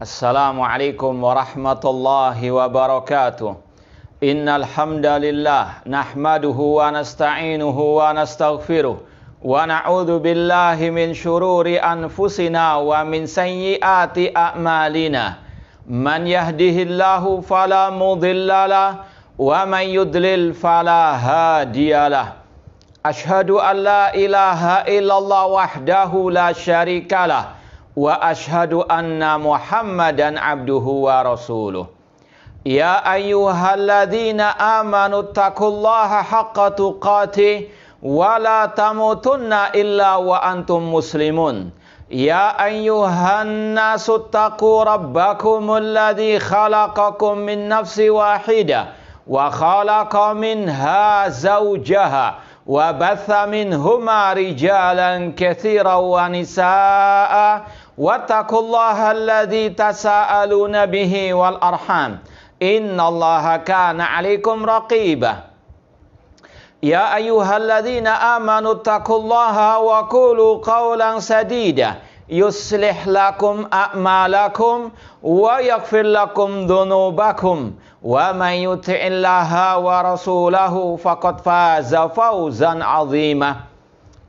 Assalamualaikum warahmatullahi wabarakatuh. Innal hamdalillah nahmaduhu wa nasta'inuhu wa nastaghfiruh wa na'udzu billahi min syururi anfusina wa min sayyiati a'malina. Man yahdihillahu fala mudhillalah wa man yudlil fala hadiyalah. Ashhadu an la ilaha illallah wahdahu la syarikalah wa ashhadu anna Muhammadan abduhu wa rasuluh. Ya ayyuhalladzina amanu taqullaha haqqa tuqatih wa la tamutunna illa wa antum muslimun. Ya ayyuhan nasu taqu rabbakumul ladzi khalaqakum min nafsin wahidah wa khalaqa minha zawjaha wa batha minhuma rijalan katsiran wa nisaa'a wattaqullaha alladzi tasaaluna bihi wal arham innallaha kana 'alaikum raqiba. Ya ayyuhalladzina amanu taqullaha wa qulu qawlan sadida yuslih lakum a'malakum wa yaghfir lakum dhunubakum wa man yuti'illaha wa rasulahu faqad faza fawzan 'azima.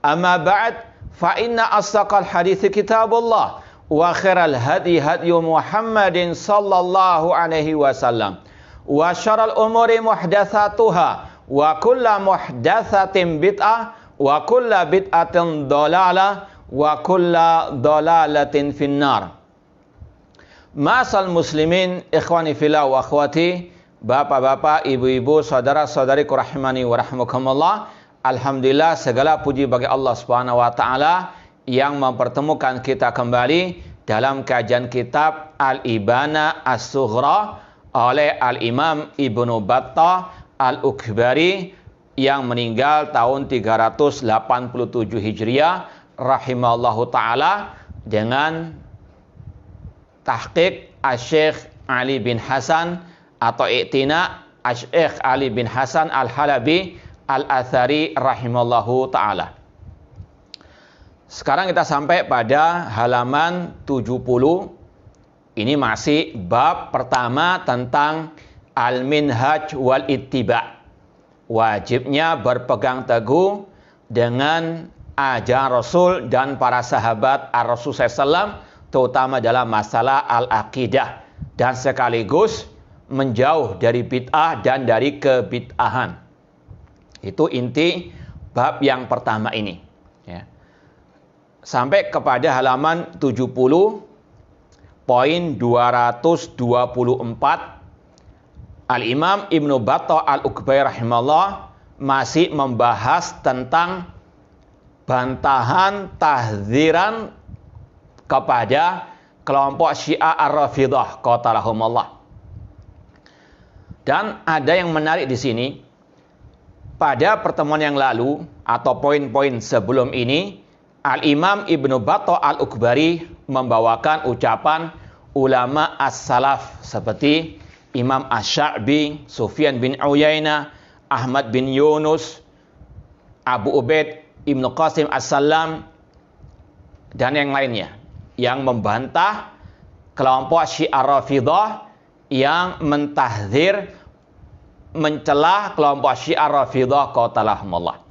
Amma ba'd, fa inna asdaqal hadithi kitabullah wa khairal hadi hadyu Muhammadin sallallahu alaihi wasallam wa syarrul umuri muhdatsatuha wa kullu muhdatsatin bid'ah wa kullu bid'atin dhalalah wa kullu dhalalatin finnar. Ma'asal muslimin, ikhwani fillah wa akhwati, bapak-bapak, ibu-ibu, saudara-saudariku rahimani wa rahmakumullah. Alhamdulillah, segala puji bagi Allah Subhanahu wa taala yang mempertemukan kita kembali dalam kajian kitab Al-Ibana As-Sughra oleh Al-Imam Ibnu Battah Al-Ukbari yang meninggal tahun 387 Hijriah rahimahullahu taala dengan tahqiq Asy-Syaikh Ali bin Hasan atau i'tina Asy-Syaikh Ali bin Hasan Al-Halabi Al-Athari rahimallahu ta'ala. Sekarang kita sampai pada halaman 70. Ini masih bab pertama tentang Al-Minhaj wal Ittiba'. Wajibnya berpegang teguh dengan ajaran Rasul dan para sahabat Ar-Rasul SAW, terutama dalam masalah al-aqidah, dan sekaligus menjauh dari bid'ah dan dari kebid'ahan. Itu inti bab yang pertama ini. Ya. Sampai kepada halaman 70, poin 224, Al-Imam Ibnu Battah Al-Ukbari rahimahullah masih membahas tentang bantahan tahdziran kepada kelompok Syiah Ar-Rafidhah qatalahumullah. Dan ada yang menarik di sini. Pada pertemuan yang lalu atau poin-poin sebelum ini, Al-Imam Ibnu Battah Al-Ukbari membawakan ucapan ulama as-salaf seperti Imam Asy-Sya'bi, Sufyan bin Uyainah, Ahmad bin Yunus, Abu Ubaid Ibnu Qasim As-Sallam, dan yang lainnya yang membantah kelompok Syiah Rafidhah yang mentahdzir, mencela kelompok Syiah Rafidhah qatalahumullah.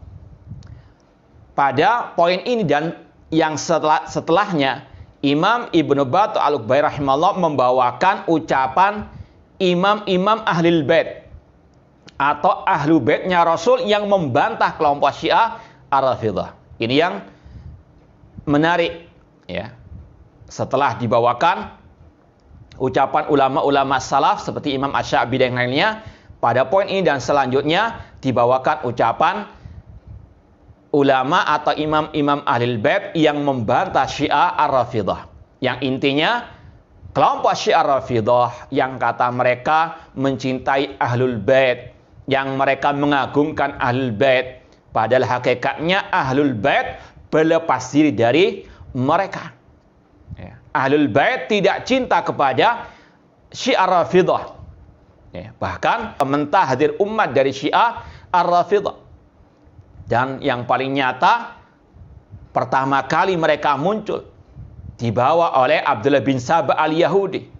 Pada poin ini dan yang setelahnya, Imam Ibnu Battah Al-Ukbari rahimahullah membawakan ucapan imam-imam Ahlul Bait atau Ahlul Baitnya Rasul yang membantah kelompok Syiah Ar-Rafidhah. Ini yang menarik, ya. Setelah dibawakan ucapan ulama-ulama salaf seperti Imam Asy-Sya'bi dan lainnya, pada poin ini dan selanjutnya dibawakan ucapan ulama atau imam-imam Ahlul Bait yang membantah Syiah Ar-Rafidhah. Yang intinya, kelompok Syiah Ar-Rafidhah yang kata mereka mencintai Ahlul Bait, yang mereka mengagungkan Ahlul Bait, padahal hakikatnya Ahlul Bait berlepas diri dari mereka. Ya. Ahlul Bait tidak cinta kepada Syiah Ar-Rafidhah. Ya, bahkan mentahdzir umat dari Syiah Ar-Rafidhah. Dan yang paling nyata, pertama kali mereka muncul dibawa oleh Abdullah bin Saba al-Yahudi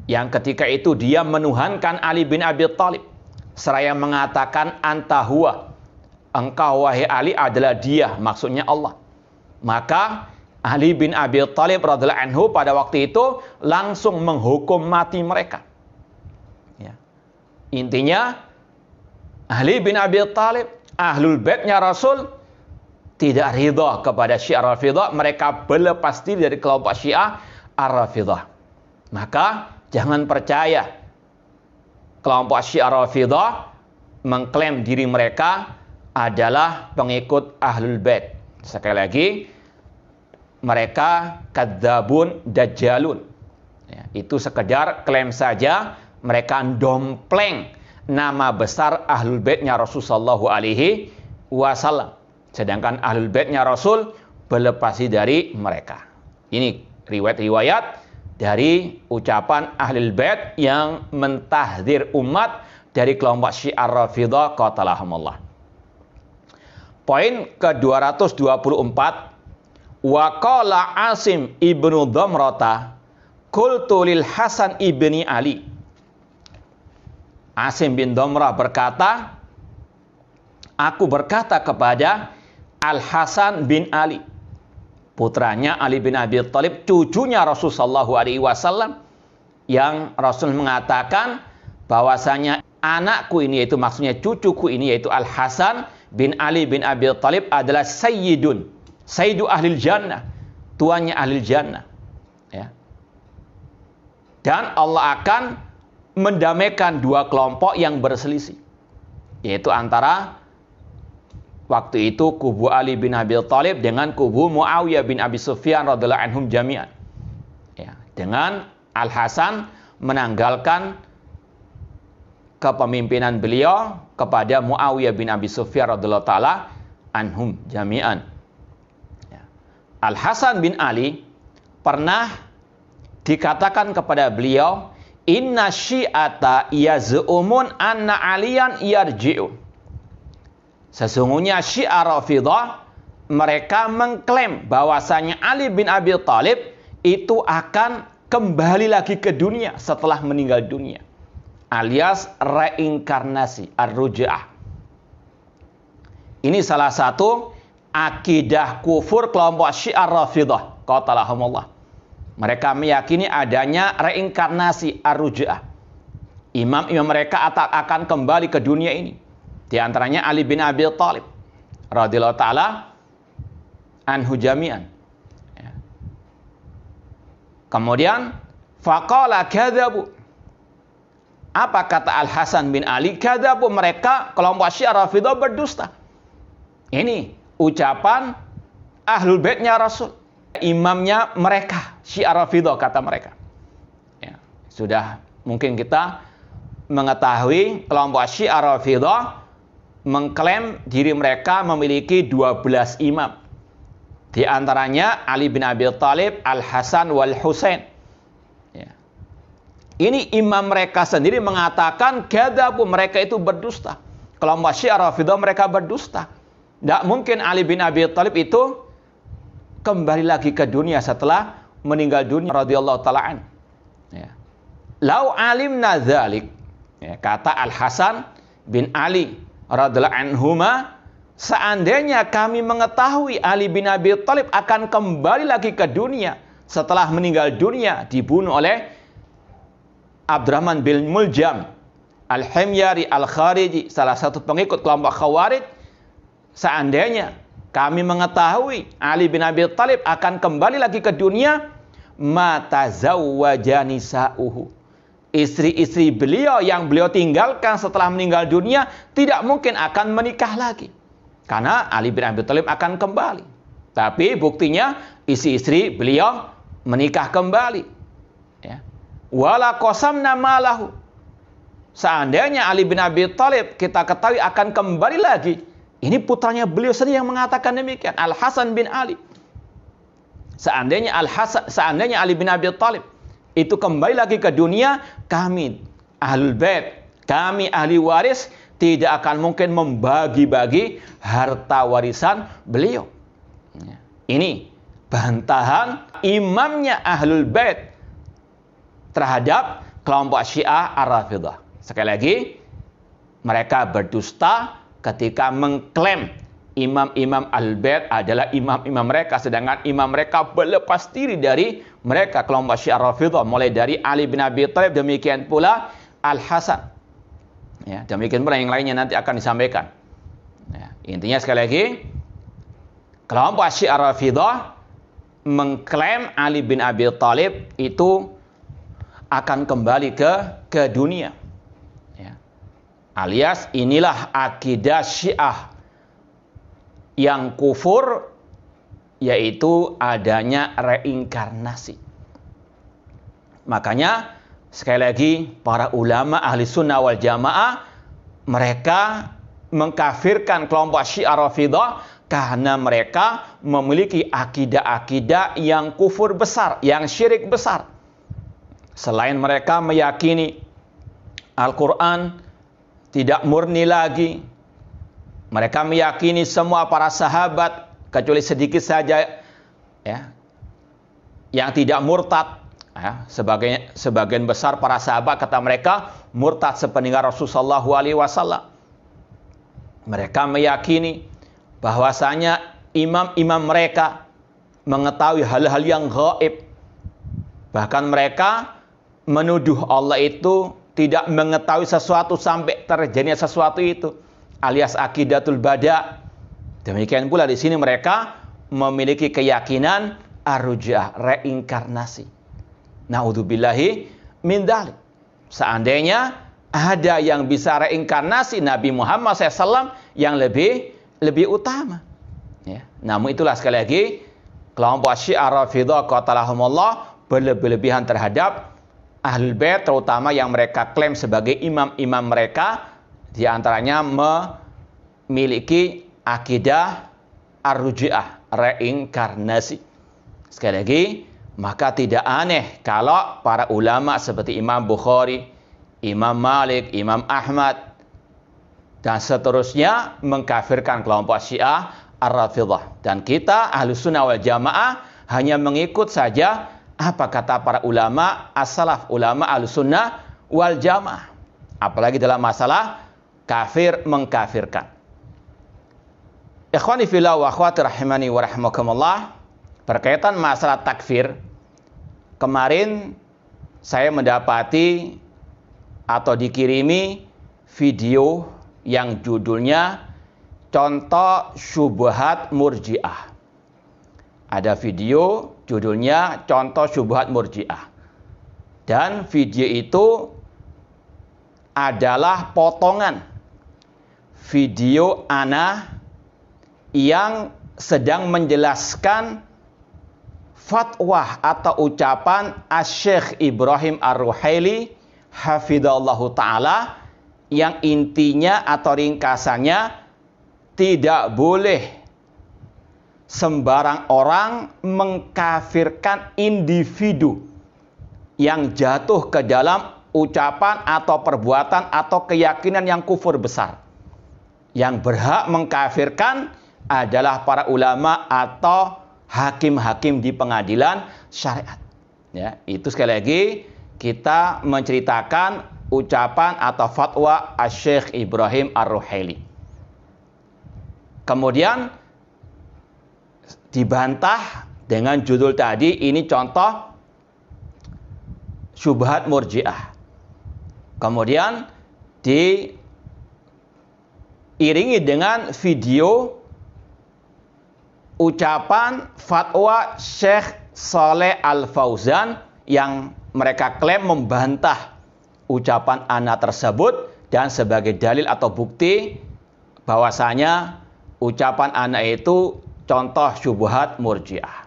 yang ketika itu dia menuhankan Ali bin Abi Thalib seraya mengatakan anta huwa, engkau wahai Ali adalah dia, maksudnya Allah. Maka Ali bin Abi Thalib radhiyallahu anhu pada waktu itu langsung menghukum mati mereka. Ya. Intinya Ali bin Abi Thalib, ahlul baitnya Rasul, tidak ridha kepada Syiah Rafidah, mereka berlepas diri dari kelompok Syiah Ar-Rafidah. Maka jangan percaya kelompok Syiah Rafidah mengklaim diri mereka adalah pengikut ahlul bait. Sekali lagi, mereka kadzabun dajjalun. Ya, itu sekedar klaim saja, mereka dompleng nama besar ahlul baitnya Rasulullah SAW. Sedangkan ahlul baitnya Rasul berlepas dari mereka. Ini riwayat-riwayat dari ucapan ahlul bait yang mentahdzir umat dari kelompok Syiah Rafidah qatalahumullah. Poin ke-224, wa qala Asim ibnu Dhamrata qultu lil Hasan ibni Ali. Asim bin Dhamrah berkata, aku berkata kepada Al-Hasan bin Ali, putranya Ali bin Abi Thalib, cucunya Rasulullah SAW, yang Rasul mengatakan bahwasanya anakku ini, yaitu maksudnya cucuku ini, yaitu Al-Hasan bin Ali bin Abi Thalib adalah sayyidu ahlil jannah, tuannya ahlil jannah. Ya. Dan Allah akan mendamaikan dua kelompok yang berselisih, yaitu antara waktu itu kubu Ali bin Abi Thalib dengan kubu Muawiyah bin Abi Sufyan radhiyallahu anhum jami'an. Ya, dengan Al-Hasan menanggalkan kepemimpinan beliau kepada Muawiyah bin Abi Sufyan radhiyallahu taala anhum jami'an. Ya. Al-Hasan bin Ali pernah dikatakan kepada beliau, inna syi'ata yaz'umun anna aliyan yarji'u. Sesungguhnya Syiah Rafidah mereka mengklaim bahwasanya Ali bin Abi Thalib itu akan kembali lagi ke dunia setelah meninggal dunia, alias reinkarnasi, ar-ruj'ah. Ini salah satu akidah kufur kelompok Syiah Rafidah qatalahumullah. Mereka meyakini adanya reinkarnasi, ar-ruj'ah. Imam-imam mereka akan kembali ke dunia ini. Di antaranya Ali bin Abi Thalib radhiyallahu taala anhu jami'an. Ya. Kemudian faqala kadzabu. Apa kata Al-Hasan bin Ali? Kadzabu, mereka kelompok Syiah Rafidah berdusta. Ini ucapan ahlul baitnya Rasul, imamnya mereka Syiah Rafidah, kata mereka. Ya. Sudah mungkin kita mengetahui kelompok Syiah Rafidah mengklaim diri mereka memiliki 12 imam. Di antaranya Ali bin Abi Thalib, Al-Hasan wal Husain. Ya. Ini imam mereka sendiri mengatakan kadzabu, mereka itu berdusta. Kelompok Syiah Rafidah mereka berdusta. Tidak mungkin Ali bin Abi Thalib itu kembali lagi ke dunia setelah meninggal dunia radhiyallahu taala an. Ya. Lau alimna dzalik, ya, kata Al-Hasan bin Ali radhiyallahu anhuma, seandainya kami mengetahui Ali bin Abi Thalib akan kembali lagi ke dunia setelah meninggal dunia dibunuh oleh Abdurrahman bin Muljam Al-Himyari Al-Khariji, salah satu pengikut kelompok Khawarij, seandainya kami mengetahui Ali bin Abi Thalib akan kembali lagi ke dunia, matazawwaja nisa'uhu, istri-istri beliau yang beliau tinggalkan setelah meninggal dunia tidak mungkin akan menikah lagi, karena Ali bin Abi Thalib akan kembali. Tapi buktinya istri-istri beliau menikah kembali. Ya. Wala qasamna malahu, seandainya Ali bin Abi Thalib kita ketahui akan kembali lagi, ini putranya beliau sendiri yang mengatakan demikian, Al-Hasan bin Ali. Seandainya Ali bin Abi Thalib itu kembali lagi ke dunia, kami ahlul bait, kami ahli waris tidak akan mungkin membagi-bagi harta warisan beliau. Ini bantahan imamnya ahlul bait terhadap kelompok Syiah Ar-Rafidhah. Sekali lagi, mereka berdusta ketika mengklaim imam-imam Ahlul-Bait adalah imam-imam mereka, sedangkan imam mereka berlepas diri dari mereka, kelompok Syiah Rafidhah, mulai dari Ali bin Abi Thalib, demikian pula Al-Hasan. Ya, demikian pula yang lainnya nanti akan disampaikan. Ya, intinya sekali lagi, kelompok Syiah Rafidhah mengklaim Ali bin Abi Thalib itu akan kembali ke dunia. Ya. Alias inilah akidah Syiah yang kufur, yaitu adanya reinkarnasi. Makanya sekali lagi para ulama ahli sunnah wal jamaah mereka mengkafirkan kelompok Syiah Rafidhah karena mereka memiliki akidah-akidah yang kufur besar, yang syirik besar. Selain mereka meyakini Al-Quran tidak murni lagi, mereka meyakini semua para sahabat kecuali sedikit saja ya yang tidak murtad. Ya, sebagian besar para sahabat kata mereka murtad sepeninggal Rasulullah SAW. Mereka meyakini bahwasanya imam-imam mereka mengetahui hal-hal yang gaib. Bahkan mereka menuduh Allah itu tidak mengetahui sesuatu sampai terjadinya sesuatu itu, alias akidatul bada. Demikian pula di sini mereka memiliki keyakinan ar-ruj'ah, reinkarnasi. Naudzubillahi min dzalik. Seandainya ada yang bisa reinkarnasi, Nabi Muhammad SAW yang lebih utama. Ya. Namun itulah sekali lagi kelompok Syiah Rafidhah qatalahumullah berlebih-lebihan terhadap Ahlul Bait, terutama yang mereka klaim sebagai imam-imam mereka, di antaranya memiliki akidah ar-ruj'ah, reinkarnasi. Sekali lagi, maka tidak aneh kalau para ulama seperti Imam Bukhari, Imam Malik, Imam Ahmad, dan seterusnya mengkafirkan kelompok Syiah Ar-Rafidhah. Dan kita Ahlus Sunnah wal Jamaah hanya mengikut saja apa kata para ulama as-salaf, ulama Ahlus Sunnah wal Jamaah. Apalagi dalam masalah kafir mengkafirkan. Ikhwani fillah wa akhwati rahimani wa rahimakumullah, berkaitan masalah takfir, kemarin saya mendapati atau dikirimi video yang judulnya Contoh Syubhat Murji'ah. Ada video judulnya Contoh Syubhat Murji'ah. Dan video itu adalah potongan video ana yang sedang menjelaskan fatwa atau ucapan Asy-Syaikh Ibrahim Ar-Ruhaili hafidhallahu ta'ala, yang intinya atau ringkasannya, tidak boleh sembarang orang mengkafirkan individu yang jatuh ke dalam ucapan atau perbuatan atau keyakinan yang kufur besar. Yang berhak mengkafirkan adalah para ulama atau hakim-hakim di pengadilan syariat. Ya, itu sekali lagi kita menceritakan ucapan atau fatwa Asy-Syaikh Ibrahim Ar-Ruhaili. Kemudian dibantah dengan judul tadi, ini contoh syubhat murji'ah. Kemudian diiringi dengan video ucapan fatwa Syekh Shalih Al-Fauzan yang mereka klaim membantah ucapan ana tersebut, dan sebagai dalil atau bukti bahwasanya ucapan ana itu contoh syubhat murji'ah.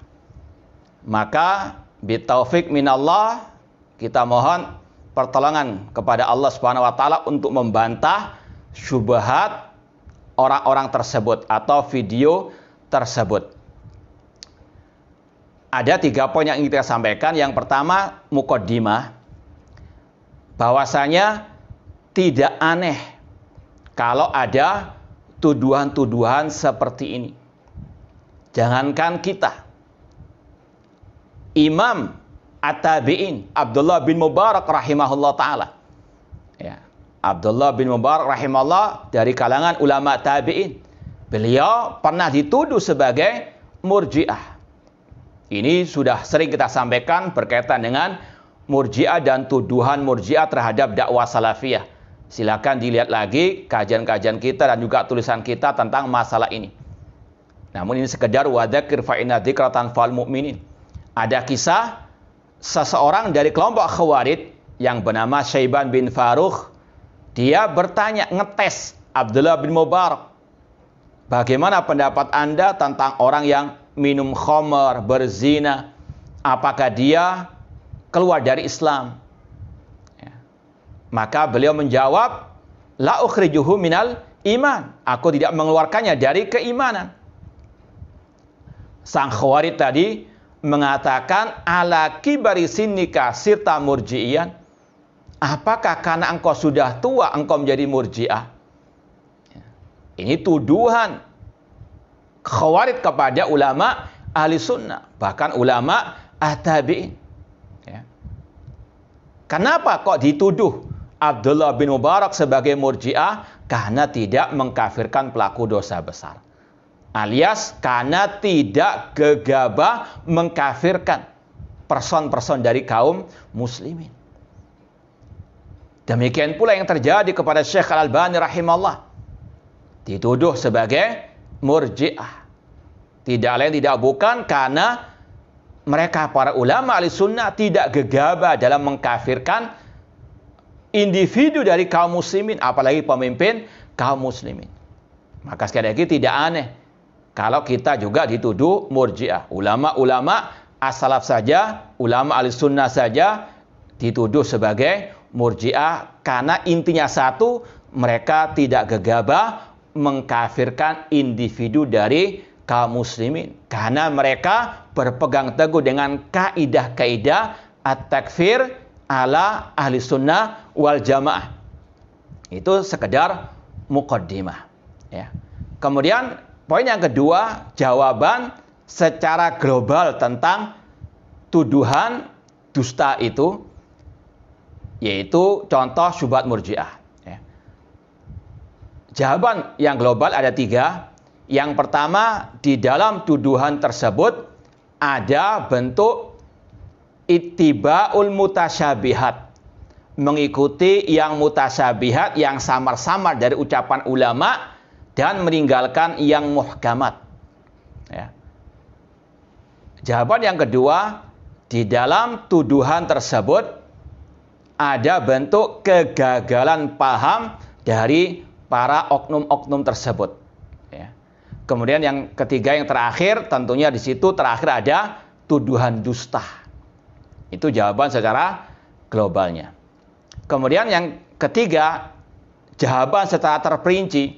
Maka bitaufik minallah, kita mohon pertolongan kepada Allah Subhanahu wa taala untuk membantah syubhat orang-orang tersebut atau video tersebut. Ada 3 poin yang ingin kita sampaikan. Yang pertama, muqaddimah, bahwasanya tidak aneh kalau ada tuduhan-tuduhan seperti ini. Jangankan kita, imam at-tabi'in, Abdullah bin Mubarak rahimahullah ta'ala. Ya. Abdullah bin Mubarak rahimahullah dari kalangan ulama tabi'in. Beliau pernah dituduh sebagai murji'ah. Ini sudah sering kita sampaikan berkaitan dengan murji'ah dan tuduhan murji'ah terhadap dakwah salafiyah. Silakan dilihat lagi kajian-kajian kita dan juga tulisan kita tentang masalah ini. Namun ini sekedar wadzakir fa inna dzikra tanfa'ul mu'minin. Ada kisah seseorang dari kelompok Khawarij yang bernama Syaiban bin Farukh. Dia bertanya, ngetes Abdullah bin Mubarak. Bagaimana pendapat Anda tentang orang yang minum khamar, berzina? Apakah dia keluar dari Islam? Ya. Maka beliau menjawab, la ukhrijuhu minal iman. Aku tidak mengeluarkannya dari keimanan. Sang Khawarij tadi mengatakan, ala kibari sinnika sirta murji'iyan. Apakah karena engkau sudah tua engkau menjadi murji'ah? Ini tuduhan Khawarij kepada ulama ahli sunnah, bahkan ulama at-tabi'in. Ya. Kenapa kok dituduh Abdullah bin Mubarak sebagai murji'ah? Karena tidak mengkafirkan pelaku dosa besar. Alias karena tidak gegabah mengkafirkan person-person dari kaum muslimin. Demikian pula yang terjadi kepada Syekh Al-Albani rahimahullah. Dituduh sebagai murji'ah. Tidak lain tidak bukan karena mereka para ulama ahli sunnah tidak gegabah dalam mengkafirkan individu dari kaum muslimin, apalagi pemimpin kaum muslimin. Maka sekali lagi tidak aneh kalau kita juga dituduh murji'ah. Ulama-ulama as-salaf saja, ulama ahli sunnah saja dituduh sebagai murji'ah karena intinya satu, mereka tidak gegabah mengkafirkan individu dari kaum muslimin karena mereka berpegang teguh dengan kaidah-kaidah at-takfir ala ahli sunnah wal jamaah. Itu sekedar muqaddimah, ya. Kemudian poin yang kedua, jawaban secara global tentang tuduhan dusta itu, yaitu contoh syubhat murji'ah. Jawaban yang global ada 3. Yang pertama, di dalam tuduhan tersebut ada bentuk ittiba'ul mutasyabihat. Mengikuti yang mutasyabihat, yang samar-samar dari ucapan ulama dan meninggalkan yang muhkamat. Ya. Jawaban yang kedua, di dalam tuduhan tersebut ada bentuk kegagalan paham dari para oknum-oknum tersebut. Ya. Kemudian yang ketiga, yang terakhir, tentunya di situ terakhir ada tuduhan dusta. Itu jawaban secara globalnya. Kemudian yang ketiga, jawaban secara terperinci.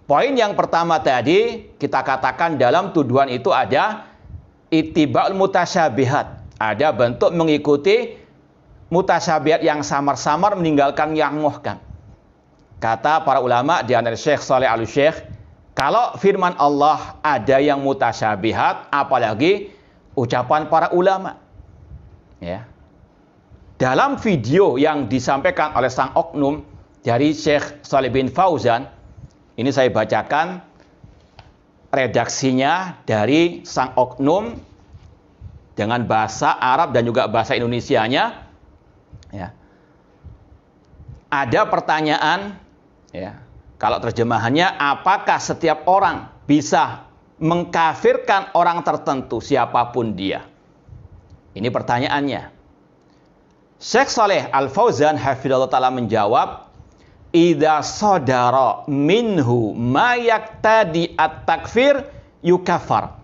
Poin yang pertama tadi kita katakan dalam tuduhan itu ada ittiba'ul mutasyabihat. Ada bentuk mengikuti mutasyabihat yang samar-samar, meninggalkan yang muhkam. Kata para ulama di antara Syekh Shalih Al-Syekh, kalau firman Allah ada yang mutasyabihat, apalagi ucapan para ulama. Ya. Dalam video yang disampaikan oleh sang oknum dari Syekh Shalih bin Fauzan, ini saya bacakan redaksinya dari sang oknum dengan bahasa Arab dan juga bahasa Indonesianya. Ya. Ada pertanyaan, ya, kalau terjemahannya, apakah setiap orang bisa mengkafirkan orang tertentu siapapun dia? Ini pertanyaannya. Syekh Shalih Al-Fauzan hafizallahu ta'ala menjawab, idza sadara minhu ma yaktadi at-takfir yukaffar.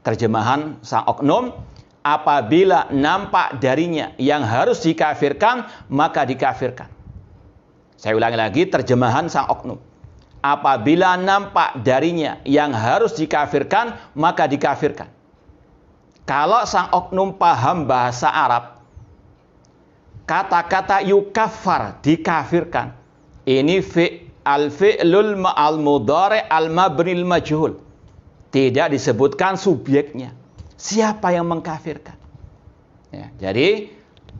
Terjemahan sang oknum, apabila nampak darinya yang harus dikafirkan, maka dikafirkan. Saya ulangi lagi terjemahan sang oknum. Apabila nampak darinya yang harus dikafirkan, maka dikafirkan. Kalau sang oknum paham bahasa Arab, kata-kata yukaffar, dikafirkan, ini al-fi'lul ma'al mudhari al-mabnil majhul. Tidak disebutkan subjeknya. Siapa yang mengkafirkan? Ya, jadi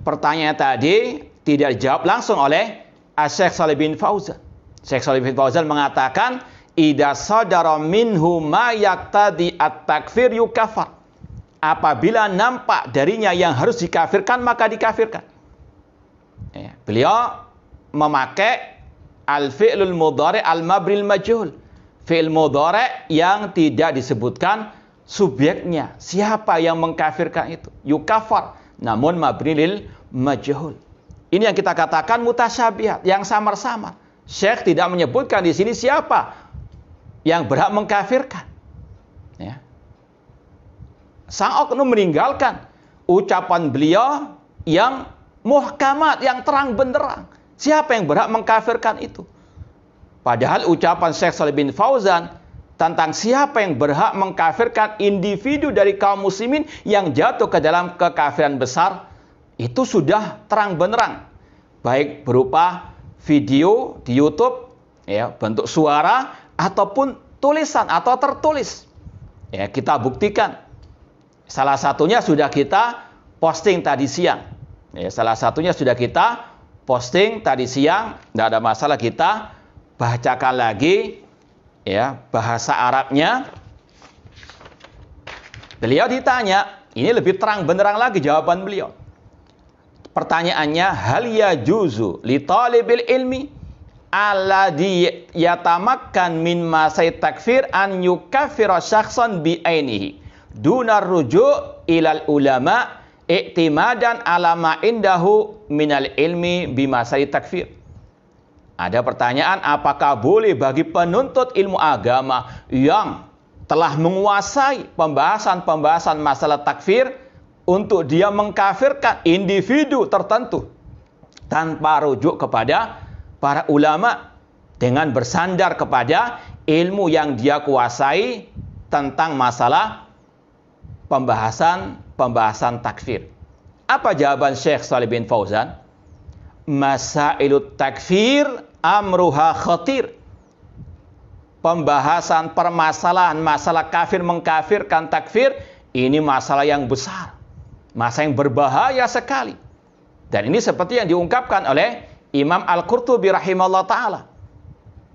pertanyaan tadi tidak dijawab langsung oleh Syekh Shalih bin Fauzan. Syekh Shalih bin Fauzan mengatakan, idza sadara minhu ma yaqtadi at-takfir yukafar. Apabila nampak darinya yang harus dikafirkan, maka dikafirkan. Ya, beliau memakai al-fi'lul mudhari' al-mabril majhul. Fi'il mudhari' yang tidak disebutkan subjeknya. Siapa yang mengkafirkan itu? Yukafar. Namun mabrilil majhul. Ini yang kita katakan mutasyabihat, yang samar-samar. Syekh tidak menyebutkan di sini siapa yang berhak mengkafirkan. Ya. Sang oknum meninggalkan ucapan beliau yang muhkamat, yang terang benderang. Siapa yang berhak mengkafirkan itu? Padahal ucapan Syekh Shalih bin Fauzan tentang siapa yang berhak mengkafirkan individu dari kaum muslimin yang jatuh ke dalam kekafiran besar, itu sudah terang benderang. Baik berupa video di YouTube, ya, bentuk suara, ataupun tulisan atau tertulis. Ya, kita buktikan. Salah satunya sudah kita posting tadi siang. Ya, salah satunya sudah kita posting tadi siang. Tidak ada masalah, kita bacakan lagi. Ya, bahasa Arabnya. Beliau ditanya, ini lebih terang benderang lagi jawaban beliau. Pertanyaannya, hal yajuzu li talibil ilmi alladhi yatamakkan min masai takfir an yukaffira syakhsan bi ainihi dunar ruju' ilal ulama i'timadan ala ma indahu minal ilmi bi masai takfir. Ada pertanyaan, apakah boleh bagi penuntut ilmu agama yang telah menguasai pembahasan-pembahasan masalah takfir untuk dia mengkafirkan individu tertentu tanpa rujuk kepada para ulama dengan bersandar kepada ilmu yang dia kuasai tentang masalah pembahasan takfir? Apa jawaban Syekh Shalih bin Fauzan? Masailut takfir amruha khatir. Pembahasan permasalahan masalah kafir mengkafirkan takfir, ini masalah yang besar, masalah yang berbahaya sekali. Dan ini seperti yang diungkapkan oleh Imam Al-Qurtubi rahimahullah ta'ala.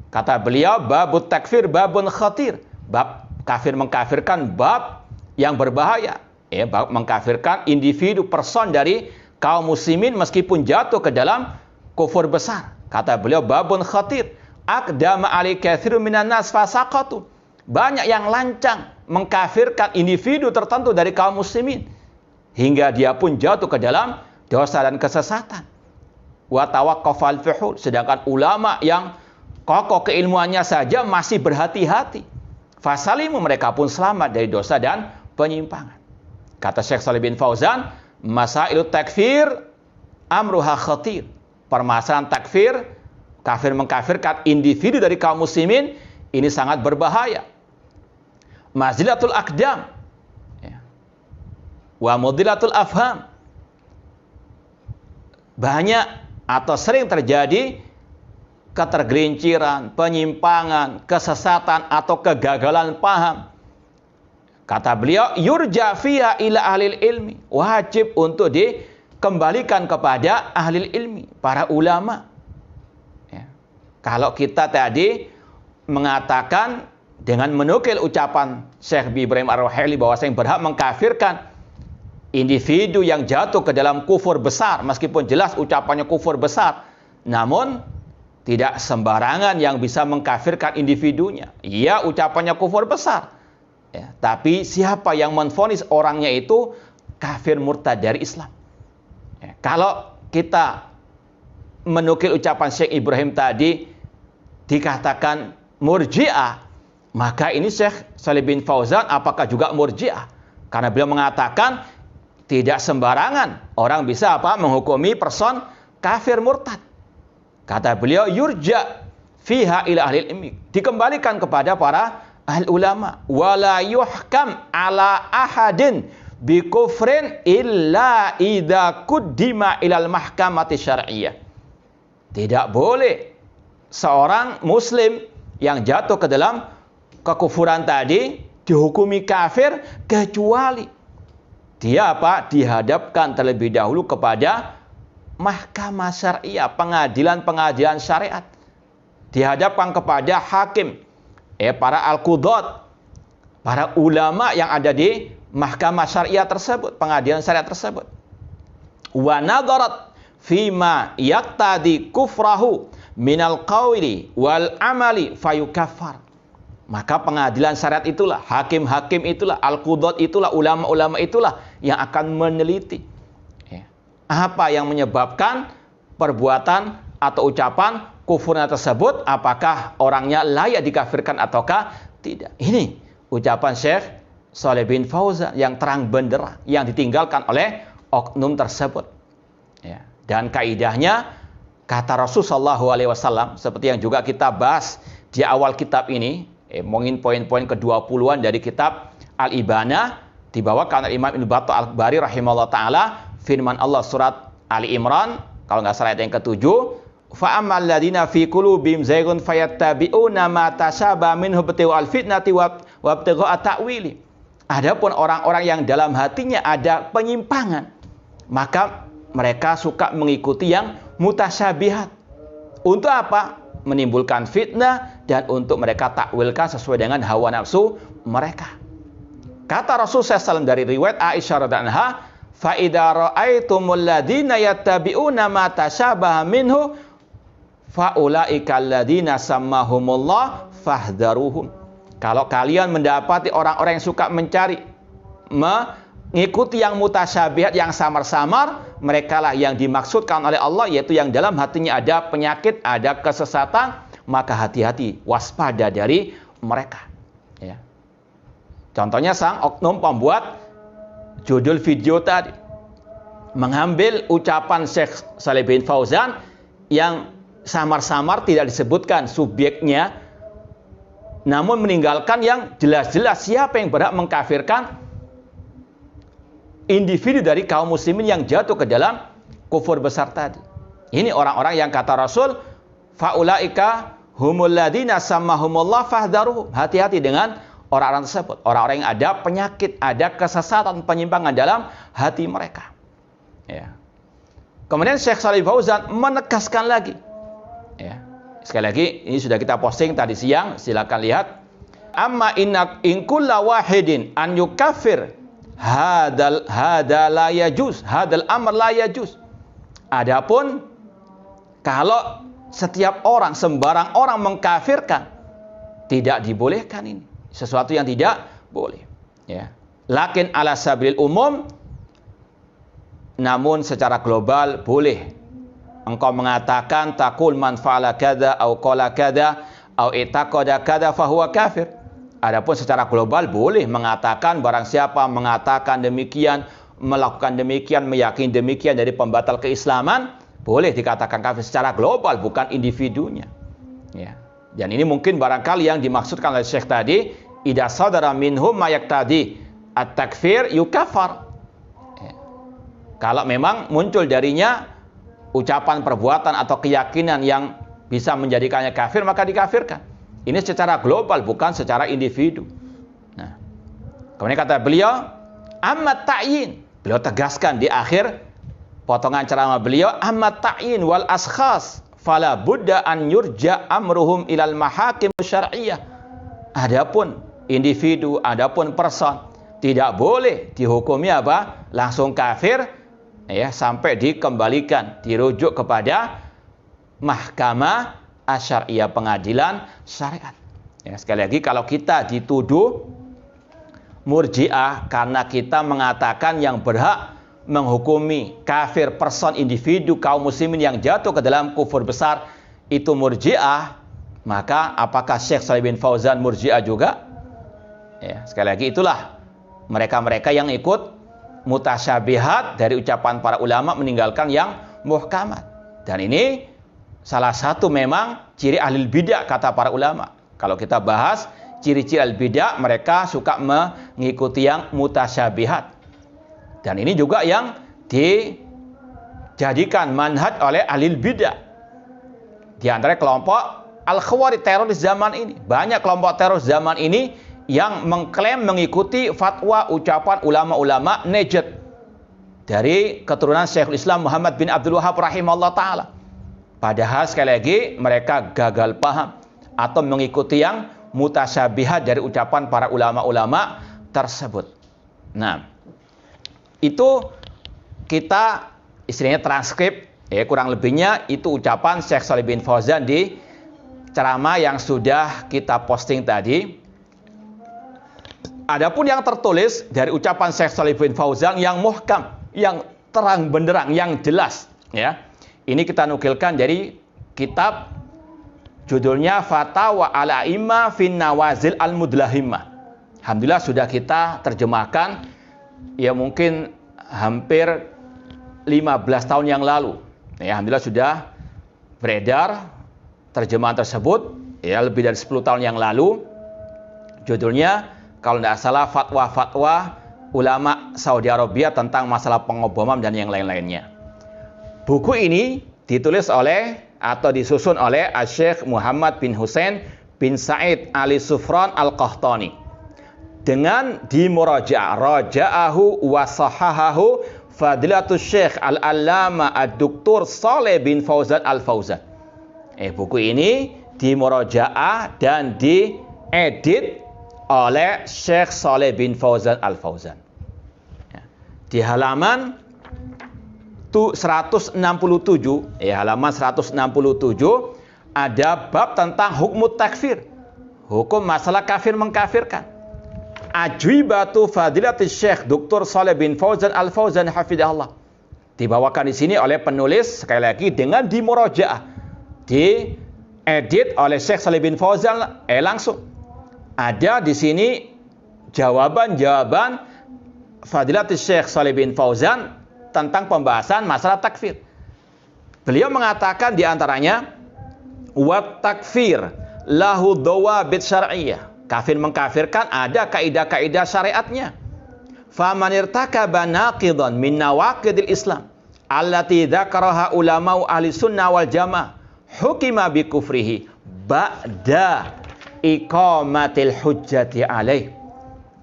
Kata beliau, babut takfir babun khatir. Bab kafir mengkafirkan bab yang berbahaya. Ya, bab mengkafirkan individu, person dari kaum muslimin meskipun jatuh ke dalam kufur besar. Kata beliau, babun khatir. Aqdama ali katsirun minan nas fasaqatu. Banyak yang lancang mengkafirkan individu tertentu dari kaum muslimin hingga dia pun jatuh ke dalam dosa dan kesesatan. Wa tawaqqafal fuhul. Sedangkan ulama yang kokoh keilmuannya saja masih berhati-hati. Fasalimu, mereka pun selamat dari dosa dan penyimpangan. Kata Syekh Shalih bin Fauzan, masailut takfir amruha khatir. Permasalahan takfir, kafir mengkafirkan individu dari kaum muslimin, ini sangat berbahaya. Mazilatul aqdam, ya, wa mudilatul afham. Banyak atau sering terjadi ketergelinciran, penyimpangan, kesesatan atau kegagalan paham. Kata beliau, yurja fiha ila ahlil ilmi. Wajib untuk dikembalikan kepada ahlil ilmi, para ulama. Ya. Kalau kita tadi mengatakan dengan menukil ucapan Syekh Ibrahim Ar-Ruhaili bahwa yang berhak mengkafirkan individu yang jatuh ke dalam kufur besar, meskipun jelas ucapannya kufur besar, namun tidak sembarangan yang bisa mengkafirkan individunya. Iya, ucapannya kufur besar. Ya, tapi siapa yang menvonis orangnya itu kafir murtad dari Islam? Ya, kalau kita menukil ucapan Syekh Ibrahim tadi dikatakan murji'ah, maka ini Syekh Shalih bin Fauzan apakah juga murji'ah? Karena beliau mengatakan tidak sembarangan orang bisa menghukumi person kafir murtad. Kata beliau, yurja fiha ila ahli ilmi, dikembalikan kepada para ahli ulama. Wala yuhkam ala ahadin bi kufrin illa idza kuddima ilal mahkamati syar'iyyah. Tidak boleh seorang muslim yang jatuh ke dalam kekufuran tadi dihukumi kafir kecuali dia apa? Dihadapkan terlebih dahulu kepada mahkamah syariah, pengadilan syariat. Dihadapkan kepada hakim, para al-qudat, para ulama yang ada di mahkamah syariah tersebut, pengadilan syariat tersebut. Wa nadarat fima yaqtadi kufrahu minal qawli wal amali fayukaffar. Maka pengadilan syariat itulah, hakim-hakim itulah, al-qudat itulah, ulama-ulama itulah yang akan meneliti apa yang menyebabkan perbuatan atau ucapan kufurnya tersebut, apakah orangnya layak dikafirkan ataukah tidak. Ini ucapan Syekh Shalih bin Fauzan yang terang benderang, yang ditinggalkan oleh oknum tersebut. Dan kaidahnya, kata Rasulullah SAW, seperti yang juga kita bahas di awal kitab ini, mungkin poin-poin ke-20-an dari kitab Al-Ibanah, dibawakan oleh Imam Ibnu Battah Al-Bari rahimahullah ta'ala, firman Allah surat Ali Imran, kalau nggak salah ayat yang ke-7, fa'amal ladina fi qulubihim zaygun fayattabi'una ma tashabaha minhu ibtighaa'al fitnati wa ibtigha'a ta'wili. Adapun orang-orang yang dalam hatinya ada penyimpangan, maka mereka suka mengikuti yang mutasyabihat. Untuk apa? Menimbulkan fitnah dan untuk mereka takwilkan sesuai dengan hawa nafsu mereka. Kata Rasulullah SAW dari riwayat Aisyah radhiyallahu anha, fa idza ra'aitumul ladzina yattabi'una ma tashabaha minhu fa ulaika alladzina sammahumullah fahdharuhum. Kalau kalian mendapati orang-orang yang suka mencari mengikuti yang mutasyabihat, yang samar-samar, merekalah yang dimaksudkan oleh Allah, yaitu yang dalam hatinya ada penyakit, ada kesesatan, maka hati-hati, waspada dari mereka. Contohnya sang oknum pembuat judul video tadi mengambil ucapan Syekh Shalih bin Fauzan yang samar-samar tidak disebutkan subjeknya, namun meninggalkan yang jelas-jelas siapa yang berhak mengkafirkan individu dari kaum muslimin yang jatuh ke dalam kufur besar tadi. Ini orang-orang yang kata Rasul, faulaika humul ladzina sammahumullah fahdharuhum. Hati-hati dengan orang-orang tersebut, orang-orang yang ada penyakit, ada kesesatan, penyimpangan dalam hati mereka. Kemudian Syekh Shalih Fauzan menegaskan lagi. Sekali lagi, ini sudah kita posting tadi siang, silakan lihat. Amma in kulla wahidin an yukaffir hadal la yajuz, hadal amr la yajuz. Adapun kalau setiap orang, sembarang orang mengkafirkan, tidak dibolehkan ini. Sesuatu yang tidak boleh. Lakin ala sabilil umum, namun secara global boleh. Engkau mengatakan taqul man fa'ala kada au qala kada au itaqada kada fahuwa kafir. Adapun secara global boleh mengatakan barang siapa mengatakan demikian, melakukan demikian, meyakini demikian dari pembatal keislaman, boleh dikatakan kafir secara global, bukan individunya. Dan ini mungkin barangkali yang dimaksudkan oleh Syekh tadi, idza sadara minhum ma yaqtadi at-takfir yukaffar. Kalau memang muncul darinya ucapan, perbuatan atau keyakinan yang bisa menjadikannya kafir, maka dikafirkan. Ini secara global, bukan secara individu. Kemudian kata beliau, amma ta'yin. Beliau tegaskan di akhir potongan ceramah beliau, amma ta'yin wal askhas fala budda an yurja amruhum ilal mahakim syar'iyyah. Adapun individu, adapun person, tidak boleh dihukumi apa? Langsung kafir, sampai dikembalikan, dirujuk kepada mahkamah asyariyah, pengadilan syariat. Sekali lagi, kalau kita dituduh murji'ah karena kita mengatakan yang berhak menghukumi kafir person, individu kaum muslimin yang jatuh ke dalam kufur besar itu murji'ah, maka apakah Syekh Shalih bin Fauzan murji'ah juga? Sekali lagi, itulah mereka-mereka yang ikut mutasyabihat dari ucapan para ulama, meninggalkan yang muhkamat. Dan ini salah satu memang ciri ahli bidah, kata para ulama. Kalau kita bahas ciri-ciri ahli bidah, mereka suka mengikuti yang mutasyabihat. Dan ini juga yang dijadikan manhaj oleh ahli bidah. Di antara kelompok al-khawarij, teroris zaman ini. Banyak kelompok teroris zaman ini yang mengklaim mengikuti fatwa ucapan ulama-ulama Najd dari keturunan Syekhul Islam Muhammad bin Abdul Wahhab rahimahullah ta'ala. Padahal sekali lagi mereka gagal paham atau mengikuti yang mutasyabihat dari ucapan para ulama-ulama tersebut. Nah, itu kita istilahnya transkrip, ya kurang lebihnya itu ucapan Syekh Shalih bin Fauzan di ceramah yang sudah kita posting tadi. Adapun yang tertulis dari ucapan Syekh Shalih bin Fauzan yang muhkam, yang terang benderang, yang jelas, ya. Ini kita nukilkan dari kitab judulnya Fatawa al-A'imah fin Nawazil al-Mudlahimah. Alhamdulillah sudah kita terjemahkan ya mungkin hampir 15 tahun yang lalu. Ya, alhamdulillah sudah beredar terjemahan tersebut ya lebih dari 10 tahun yang lalu. Judulnya kalau tidak salah fatwa-fatwa ulama Saudi Arabia tentang masalah pengoboman dan yang lain-lainnya. Buku ini ditulis oleh atau disusun oleh Syekh Muhammad bin Husain bin Said Ali Sufran Al-Qahtani dengan dimuraja' raja'ahu wa sahahahu Fadilatus Syekh Al-Allama Ad-Doktor Shalih bin Fauzan Al-Fauzan. Buku ini dimurajaah dan diedit oleh Syekh Shalih bin Fauzan Al-Fauzan. Di halaman 167, halaman 167 ada bab tentang hukum takfir, hukum masalah kafir mengkafirkan. Ajwibatu Fadilatus Syekh Dr. Shalih bin Fauzan Al-Fauzan hafidhahullah. Dibawakan di sini oleh penulis sekali lagi dengan dimurajaah, diedit oleh Syekh Shalih bin Fauzan langsung. Ada di sini jawaban-jawaban Fadilatus Syekh Shalih bin Fauzan tentang pembahasan masalah takfir. Beliau mengatakan di antaranya wa takfir lahu dawabit syar'iyyah. Kafir mengkafirkan ada kaidah-kaidah syariatnya. Faman irtakaba naqidan min nawaqidil Islam allati dzakaraha ulama'u ahli sunnah wal jamaah hukima bi kufrihi ba'da iqamatil hujjati alaih.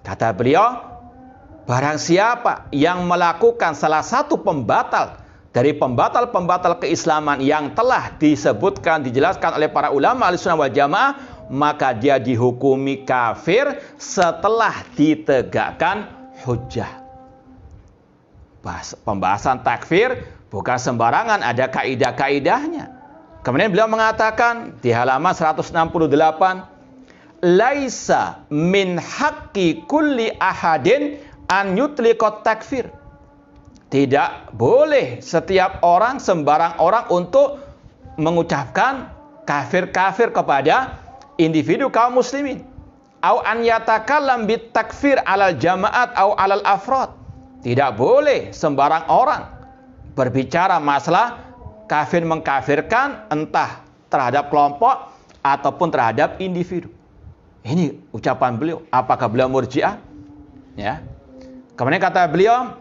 Kata beliau, barang siapa yang melakukan salah satu pembatal dari pembatal-pembatal keislaman yang telah disebutkan, dijelaskan oleh para ulama Ahlussunnah wal Jamaah, maka dia dihukumi kafir setelah ditegakkan hujjah. Pembahasan takfir bukan sembarangan, ada kaidah-kaidahnya. Kemudian beliau mengatakan di halaman 168, laisa min haqqi kulli ahadin an yutliqat takfir. Tidak boleh setiap orang, sembarang orang untuk mengucapkan kafir-kafir kepada individu kaum muslimin. Au an yatakallam bit takfir alal jamaat au alal afrad. Tidak boleh sembarang orang berbicara masalah kafir mengkafirkan entah terhadap kelompok ataupun terhadap individu. Ini ucapan beliau. Apakah beliau murji'ah? Ya. Kemudian kata beliau,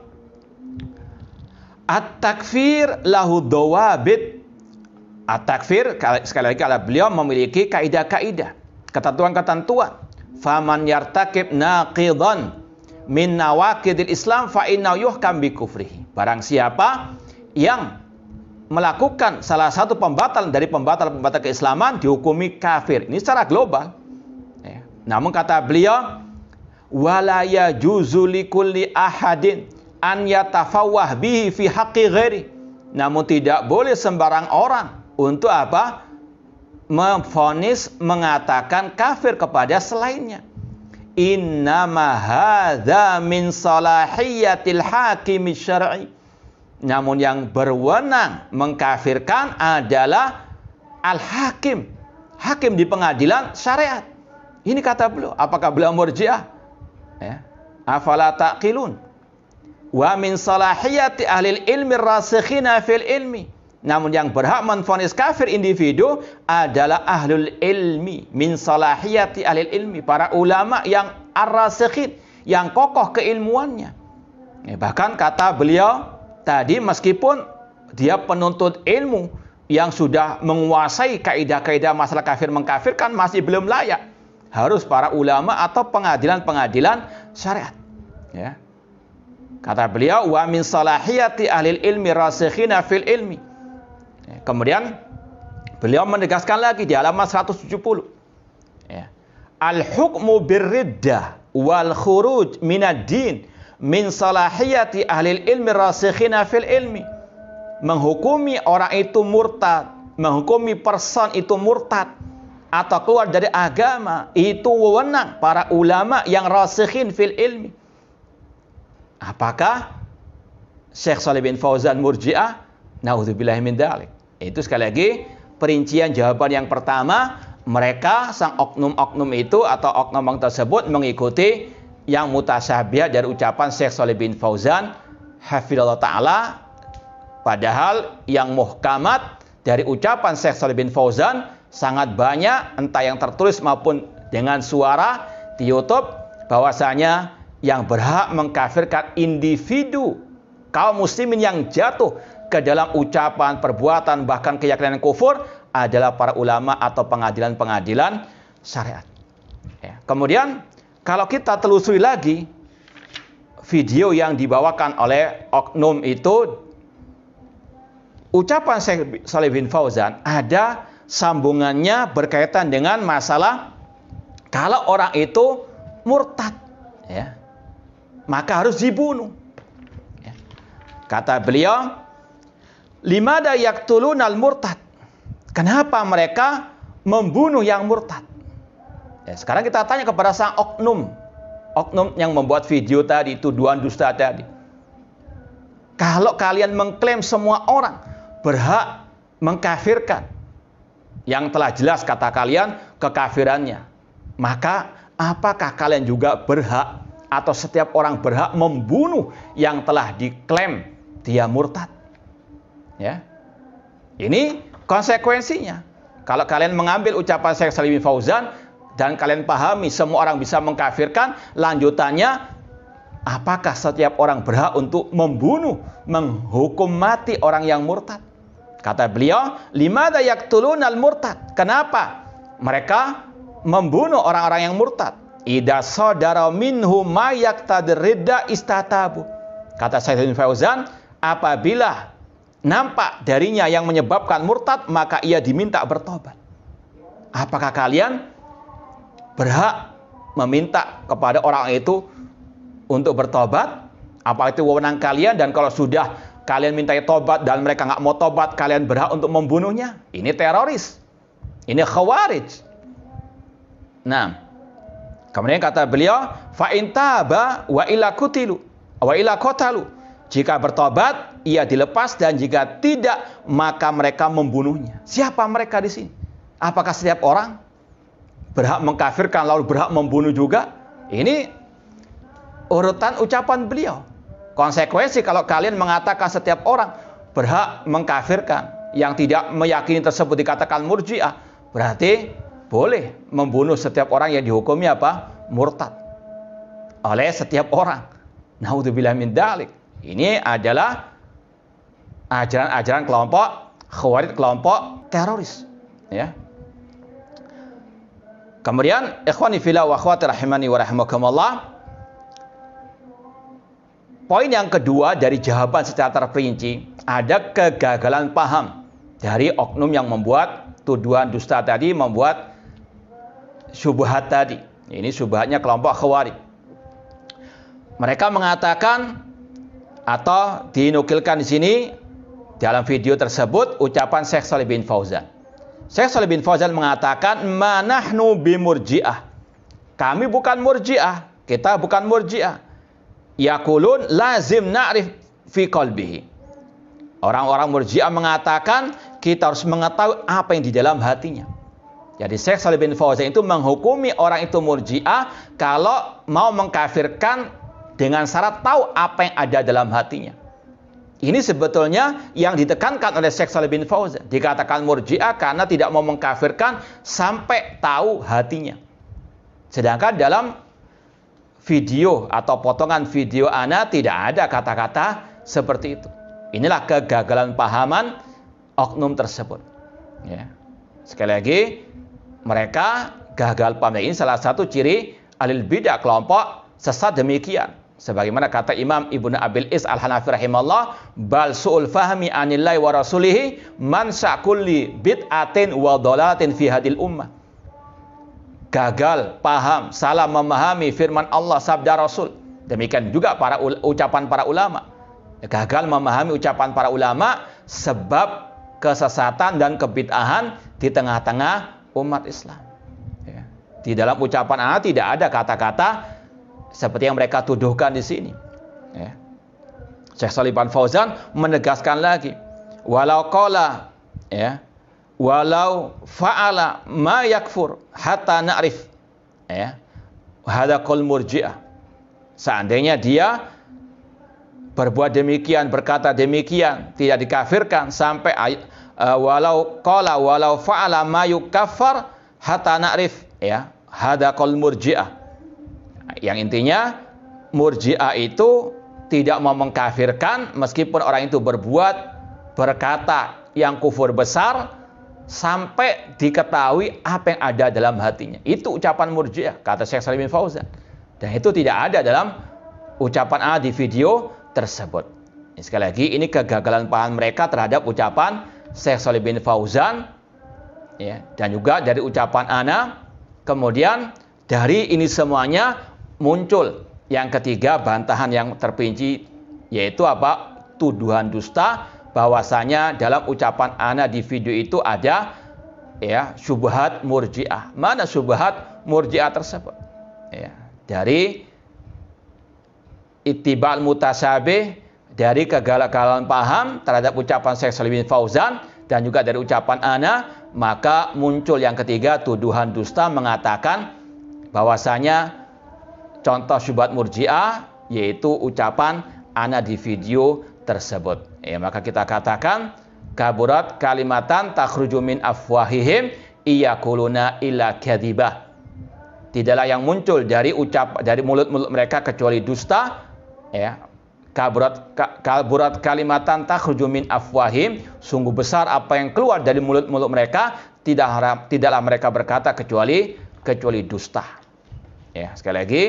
at-takfir lahu dawabit. At-takfir, sekali lagi kata beliau, memiliki kaidah-kaidah, ketentuan-ketentuan. Faman yartakib naqidan min nawaqidil Islam fa innahu yuhkam bi kufrihi. Barang siapa yang melakukan salah satu pembatal dari pembatal-pembatal keislaman dihukumi kafir. Ini secara global. Ya. Namun kata beliau, wala yajuzu likulli ahadin an yatafawwah bihi fi haqqi ghairi. Namun tidak boleh sembarang orang untuk apa? Memvonis, mengatakan kafir kepada selainnya. Innama hadza min salahiyatil hakim syar'i. Namun yang berwenang mengkafirkan adalah al-hakim, hakim di pengadilan syariat. Ini kata beliau. Apakah beliau murji'ah? Ya. Afala taqilun. Wa min salahiyati ahli ilmi rasikhina fil ilmi. Namun yang berhak menvonis kafir individu adalah ahlul ilmi. Min salahiyati ahli ilmi, para ulama yang ar-rasikhin, yang kokoh keilmuannya. Ya, bahkan kata beliau tadi, meskipun dia penuntut ilmu yang sudah menguasai kaidah-kaidah masalah kafir mengkafirkan, masih belum layak. harus para ulama atau pengadilan-pengadilan syariat. Ya. Kata beliau, wa min salahiyati ahlil ilmi rasikhina fil ilmi. Ya. Kemudian beliau menegaskan lagi di halaman 170. Ya. Al-hukmu birriddah wal khuruj minad din min salahiyati ahlil ilmi rasikhina fil ilmi. Menghukumi orang itu murtad, menghukumi person itu murtad atau keluar dari agama, itu wewenang para ulama yang rasikhin fil ilmi. Apakah Syekh Shalih bin Fauzan Murji'ah? Naudzubillahi min dzalik. Itu sekali lagi perincian jawaban yang pertama, mereka sang oknum-oknum itu atau oknum tersebut mengikuti yang mutasyabih dari ucapan Syekh Shalih bin Fauzan hafizallahu taala, padahal yang muhkamat dari ucapan Syekh Shalih bin Fauzan sangat banyak, entah yang tertulis maupun dengan suara di YouTube, bahwasanya yang berhak mengkafirkan individu kaum muslimin yang jatuh ke dalam ucapan, perbuatan, bahkan keyakinan kufur adalah para ulama atau pengadilan-pengadilan syariat. Ya. Kemudian kalau kita telusuri lagi video yang dibawakan oleh oknum itu, ucapan Syekh Shalih bin Fauzan ada sambungannya berkaitan dengan masalah kalau orang itu murtad, ya, maka harus dibunuh. Ya. Kata beliau, limada yaqtulunal murtad. Kenapa mereka membunuh yang murtad? Ya, sekarang kita tanya kepada sang oknum yang membuat video tadi, tuduhan dusta tadi. Kalau kalian mengklaim semua orang berhak mengkafirkan yang telah jelas kata kalian kekafirannya, maka apakah kalian juga berhak atau setiap orang berhak membunuh yang telah diklaim dia murtad? Ya, ini konsekuensinya. Kalau kalian mengambil ucapan Syekh Shalih bin Fauzan dan kalian pahami semua orang bisa mengkafirkan, lanjutannya, apakah setiap orang berhak untuk membunuh, menghukum mati orang yang murtad? Kata beliau, limada yaqtulunal murtad. Kenapa mereka membunuh orang-orang yang murtad? Idza sadara minhu ma yaqtadir ridda istatabu. Kata Syekh bin Fauzan, apabila nampak darinya yang menyebabkan murtad, maka ia diminta bertobat. Apakah kalian berhak meminta kepada orang itu untuk bertobat? Apa itu wewenang kalian? Dan kalau sudah kalian minta tobat dan mereka nggak mau tobat, kalian berhak untuk membunuhnya? Ini teroris, ini khawarij. Nah, kemudian kata beliau, fa in taba wa ila qutilu wa ila qatalu. Jika bertobat, ia dilepas, dan jika tidak, maka mereka membunuhnya. Siapa mereka di sini? Apakah setiap orang berhak mengkafirkan lalu berhak membunuh juga? Ini urutan ucapan beliau. Konsekuensi kalau kalian mengatakan setiap orang berhak mengkafirkan, yang tidak meyakini tersebut dikatakan murji'ah, berarti boleh membunuh setiap orang yang dihukumi apa? Murtad oleh setiap orang. Naudzubillah min dzalik. Ini adalah ajaran-ajaran kelompok khawarij, kelompok teroris, ya. Kemudian ikhwani fillah wa akhwati rahimani wa rahimakumullah, poin yang kedua dari jawaban secara terperinci, ada kegagalan paham dari oknum yang membuat tuduhan dusta tadi, membuat syubhat tadi. Ini syubhatnya kelompok khawarij. Mereka mengatakan atau dinukilkan di sini dalam video tersebut ucapan Syekh Shalih bin Fauzan. Syekh Shalih bin Fauzan mengatakan, "Ma nahnu bimurji'ah." Kami bukan murji'ah, kita bukan murji'ah. Yaqulun lazim na'rif fi qalbihi. Orang-orang murji'ah mengatakan kita harus mengetahui apa yang di dalam hatinya. Jadi Syekh Shalih bin Fauzan itu menghukumi orang itu murji'ah kalau mau mengkafirkan dengan syarat tahu apa yang ada dalam hatinya. Ini sebetulnya yang ditekankan oleh Syekh Shalih bin Fauzan. Dikatakan murji'ah karena tidak mau mengkafirkan sampai tahu hatinya. Sedangkan dalam video atau potongan video ana tidak ada kata-kata seperti itu. Inilah kegagalan pahaman oknum tersebut. Ya. Sekali lagi, mereka gagal paham. Ini salah satu ciri ahlul bidah, kelompok sesat demikian. Sebagaimana kata Imam Ibnu Abil Is Al-Hanafi rahimahullah, bal su'ul fahmi anillahi wa rasulihi man sa'kulli bid'atin wa dhalatin fi hadil ummah. Gagal paham, salah memahami firman Allah, sabda Rasul. Demikian juga ucapan para ulama. Gagal memahami ucapan para ulama sebab kesesatan dan kebid'ahan di tengah-tengah umat Islam. Ya. Di dalam ucapan ana tidak ada kata-kata seperti yang mereka tuduhkan di sini. Ya. Syekh Shalih bin Fauzan menegaskan lagi, walau qala, ya, walau fa'ala ma yakfur hatta na'rif, ya, hadza qaul murji'ah. Seandainya dia berbuat demikian, berkata demikian, tidak dikafirkan sampai walau qala walau fa'ala ma yukaffar hatta na'rif, ya, hadza qaul murji'ah. Yang intinya murji'ah itu tidak mau mengkafirkan meskipun orang itu berkata yang kufur besar sampai diketahui apa yang ada dalam hatinya. Itu ucapan murji'ah, kata Syekh Shalih bin Fauzan. Dan itu tidak ada dalam ucapan A di video tersebut. Sekali lagi, ini kegagalan paham mereka terhadap ucapan Syekh Shalih bin Fauzan, ya, dan juga dari ucapan ana. Kemudian dari ini semuanya muncul yang ketiga, bantahan yang terperinci, yaitu apa? Tuduhan dusta, bahwasanya dalam ucapan ana di video itu ada, ya, syubhat murji'ah. Mana syubhat murji'ah tersebut? Ya, dari ittiba'al mutasyabih, dari kegagalan paham terhadap ucapan Syekh Shalih bin Fauzan dan juga dari ucapan ana, maka muncul yang ketiga, tuduhan dusta, mengatakan bahwasanya contoh syubhat murji'ah yaitu ucapan ana di video tersebut. Ya, maka kita katakan kaburat kalimatan takhruju min afwahihim iyakuluna illa kadzibah. Tidaklah yang muncul dari mulut-mulut mereka kecuali dusta. Ya, kaburat kalimatan takhruju min afwahim, sungguh besar apa yang keluar dari mulut-mulut mereka, tidaklah mereka berkata kecuali dusta. Ya, sekali lagi,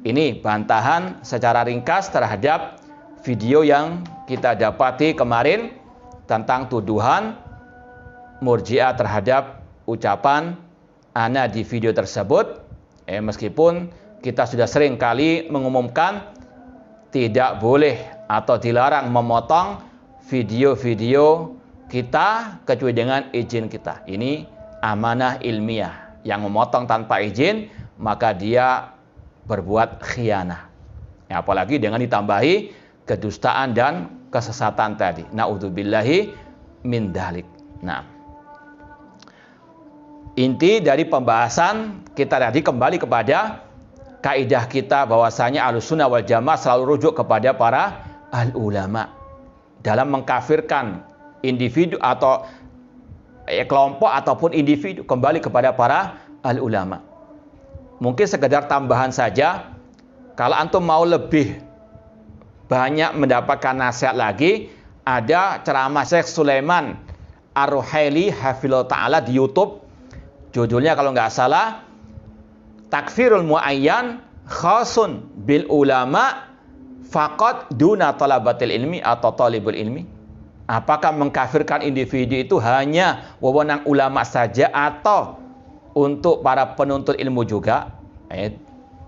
ini bantahan secara ringkas terhadap video yang kita dapati kemarin tentang tuduhan murji'ah terhadap ucapan ana di video tersebut. Meskipun kita sudah sering kali mengumumkan tidak boleh atau dilarang memotong video-video kita kecuali dengan izin kita. Ini amanah ilmiah. Yang memotong tanpa izin, maka dia berbuat khianah. Ya, apalagi dengan ditambahi kedustaan dan kesesatan tadi. Na'udzubillahi min dzalik. Nah, inti dari pembahasan kita tadi kembali kepada kaidah kita bahwasanya Ahlussunnah wal Jamaah selalu rujuk kepada para al-ulama dalam mengkafirkan individu atau kelompok ataupun individu, kembali kepada para al-ulama. Mungkin sekedar tambahan saja, kalau antum mau lebih banyak mendapatkan nasihat lagi, ada ceramah Syekh Sulaiman Ar-Ruhaili hafizahullah ta'ala di YouTube. Judulnya kalau nggak salah, Takfirul Mu'ayyan Khasun Bil Ulama Faqat Duna Talabatil Ilmi atau Talibul Ilmi. Apakah mengkafirkan individu itu hanya wewenang ulama saja atau untuk para penuntut ilmu juga?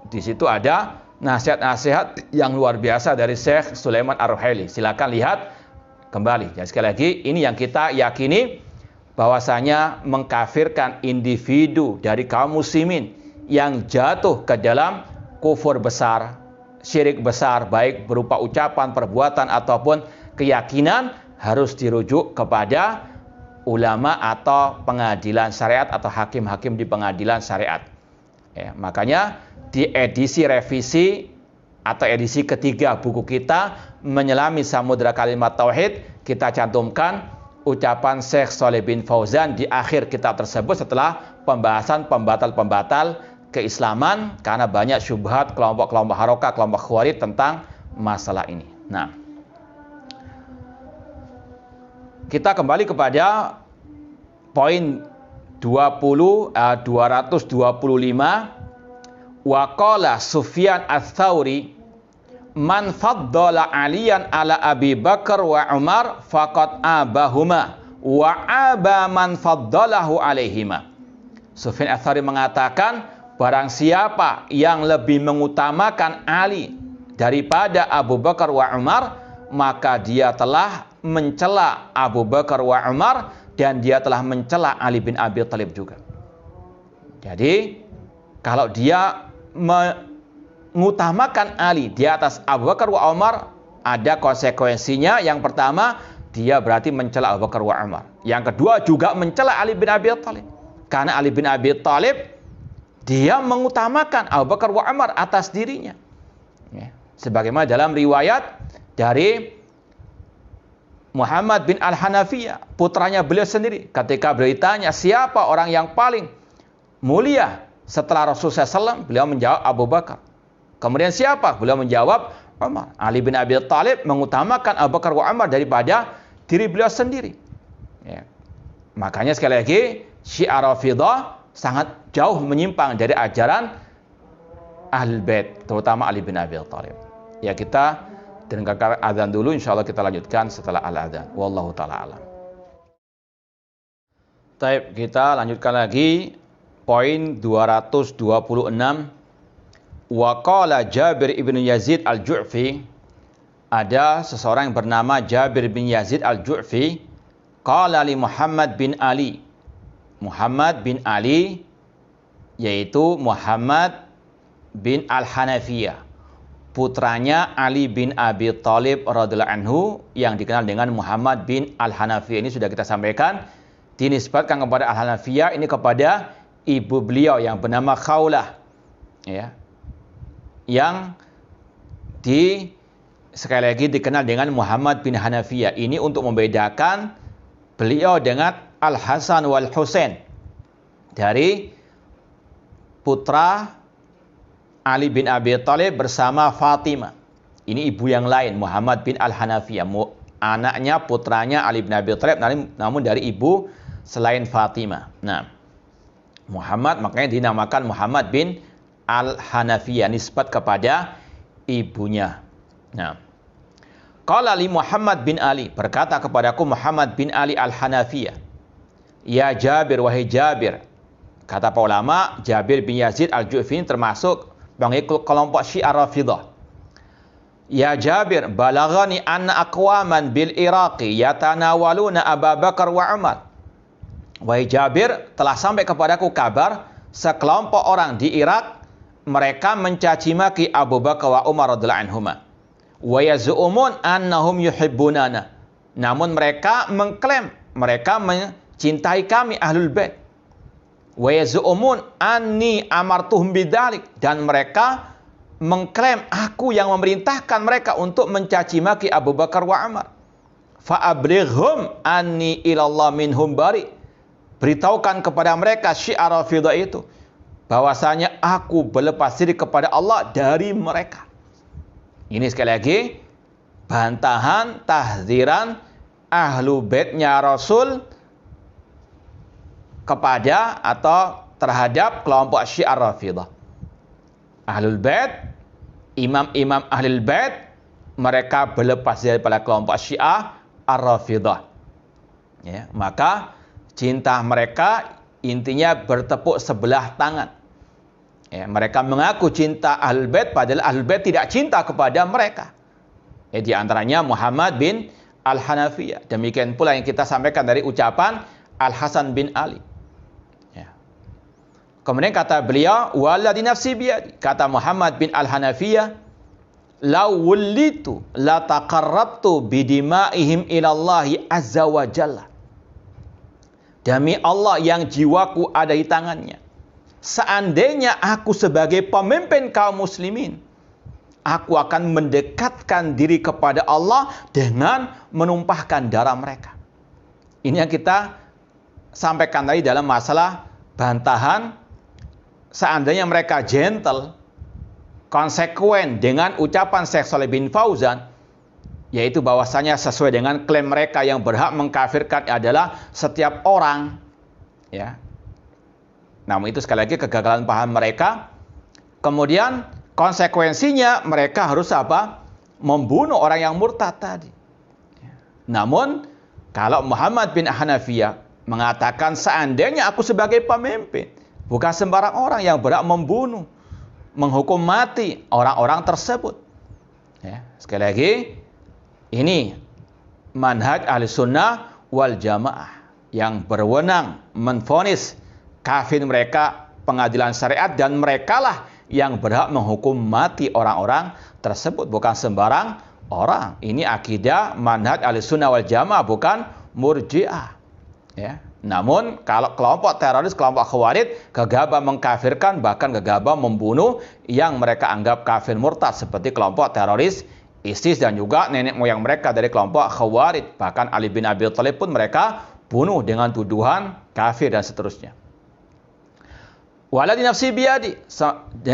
Di situ ada nasihat-nasihat yang luar biasa dari Syekh Sulaiman Ar-Ruhaili. Silakan lihat kembali. Ya, sekali lagi, ini yang kita yakini bahwasanya mengkafirkan individu dari kaum muslimin yang jatuh ke dalam kufur besar, syirik besar, baik berupa ucapan, perbuatan ataupun keyakinan, harus dirujuk kepada ulama atau pengadilan syariat atau hakim-hakim di pengadilan syariat. Ya, makanya di edisi revisi atau edisi ketiga buku kita Menyelami Samudra Kalimat Tauhid, kita cantumkan ucapan Syekh Shalih bin Fauzan di akhir kitab tersebut setelah pembahasan pembatal-pembatal keislaman karena banyak syubhat kelompok-kelompok harokah, kelompok khawarij tentang masalah ini. Nah, kita kembali kepada poin wa qala Sufyan ats-Tsauri man faddala Aliyan ala Abi Bakar wa Umar faqad abahuma wa aba man faddalahu alaihima. Sufyan ats-Tsauri mengatakan, barang siapa yang lebih mengutamakan Ali daripada Abu Bakar wa Umar, maka dia telah mencela Abu Bakar wa Umar dan dia telah mencela Ali bin Abi Thalib juga. Jadi, kalau dia mengutamakan Ali di atas Abu Bakar wa Umar, ada konsekuensinya. Yang pertama, dia berarti mencela Abu Bakar wa Umar. Yang kedua, juga mencela Ali bin Abi Thalib. Karena Ali bin Abi Thalib, dia mengutamakan Abu Bakar wa Umar atas dirinya. Ya. Sebagaimana dalam riwayat dari Muhammad bin Al-Hanafiyah, putranya beliau sendiri. Ketika beliau ditanya, siapa orang yang paling mulia setelah Rasulullah SAW, beliau menjawab Abu Bakar. Kemudian siapa? Beliau menjawab Umar. Ali bin Abi Thalib mengutamakan Abu Bakar wa Umar daripada diri beliau sendiri. Ya. Makanya sekali lagi, Syiah Rafidhah sangat jauh menyimpang dari ajaran Ahlul Bait, terutama Ali bin Abi Thalib. Ya, kita dengarkan azan dulu, insyaallah kita lanjutkan setelah al-azan. Wallahu ta'ala alam. Baik, kita lanjutkan lagi poin 226. Wa qala Jabir ibn Yazid al-Ju'fi, ada seseorang yang bernama Jabir bin Yazid al-Ju'fi, qala li Muhammad bin Ali. Muhammad bin Ali yaitu Muhammad bin Al-Hanafiyah, putranya Ali bin Abi Thalib radhiyallahu anhu yang dikenal dengan Muhammad bin Al-Hanafiyah. Ini sudah kita sampaikan, dinisbatkan kepada Al-Hanafiyah ini kepada ibu beliau yang bernama Khawlah, ya, yang sekali lagi dikenal dengan Muhammad bin Hanafiyah. Ini untuk membedakan beliau dengan Al-Hasan wal Husain dari putra Ali bin Abi Thalib bersama Fatimah. Ini ibu yang lain, Muhammad bin Al-Hanafiyah, anaknya, putranya Ali bin Abi Thalib, namun dari ibu selain Fatimah. Nah, Muhammad makanya dinamakan Muhammad bin Al-Hanafiyah, nisbat kepada ibunya. Nah, qala li Muhammad bin Ali, berkata kepadaku Muhammad bin Ali Al-Hanafiyah, ya Jabir, wahai Jabir. Kata para ulama, Jabir bin Yazid al-Ju'fi termasuk pengikut kelompok Syiah Rafidhah. Ya Jabir, balaghani anna aqwaman bil Iraqi yatanawaluna Abu Bakar wa Umar. Wahai Jabir, telah sampai kepadaku kabar sekelompok orang di Irak, mereka mencaci maki Abu Bakar wa Umar radhiyallahu anhuma. Wa yaz'umun annahum yuhibbunana. Namun mereka mengklaim mereka mencintai kami Ahlul Bait. Wa yaz'umun anni amartuhum bidzalik, dan mereka mengklaim aku yang memerintahkan mereka untuk mencaci maki Abu Bakar wa Umar. Fa ablighhum anni ilallah minhum bari. Beritahukan kepada mereka Syiah Rafidhah itu bahwasanya aku berlepas diri kepada Allah dari mereka. Ini sekali lagi bantahan, tahdziran Ahlu Baitnya Rasul kepada atau terhadap kelompok Syiah Rafidhah. Ahlul Bait, imam-imam Ahlul Bait, mereka berlepas diri pada kelompok Syiah Ar-Rafidhah. Ya, maka cinta mereka intinya bertepuk sebelah tangan. Ya, mereka mengaku cinta Ahlul Bait padahal Ahlul Bait tidak cinta kepada mereka. Ya, di antaranya Muhammad bin Al-Hanafiyah. Demikian pula yang kita sampaikan dari ucapan Al-Hasan bin Ali. Ya. Kemudian kata beliau, walladzi nafsi biyadi, kata Muhammad bin Al-Hanafiyah, law wullitu la taqarrabtu bidimaihim ilallahi azza wa jalla. Demi Allah yang jiwaku ada di tangannya, seandainya aku sebagai pemimpin kaum muslimin, aku akan mendekatkan diri kepada Allah dengan menumpahkan darah mereka. Ini yang kita sampaikan tadi dalam masalah bantahan, seandainya mereka gentle, konsekuen dengan ucapan Syekh Shalih bin Fauzan, yaitu bahwasanya sesuai dengan klaim mereka yang berhak mengkafirkan adalah setiap orang, ya, Namun itu sekali lagi kegagalan paham mereka. Kemudian konsekuensinya mereka harus apa? Membunuh orang yang murtad tadi. Namun kalau Muhammad bin Hanafiyah mengatakan seandainya aku sebagai pemimpin, bukan sembarang orang yang berhak membunuh, menghukum mati orang-orang tersebut. Ya, sekali lagi, ini manhaj ahli sunnah wal jamaah yang berwenang menvonis kafir mereka pengadilan syariat, dan merekalah yang berhak menghukum mati orang-orang tersebut, bukan sembarang orang. Ini akidah manhaj ahli sunnah wal jamaah, bukan murji'ah. Ya. Namun kalau kelompok teroris, kelompok khawarij gegabah mengkafirkan, bahkan gegabah membunuh yang mereka anggap kafir murtad, seperti kelompok teroris ISIS dan juga nenek moyang mereka dari kelompok khawarij. Bahkan Ali bin Abi Thalib pun mereka bunuh dengan tuduhan kafir dan seterusnya. Waladi nafsi biyadi,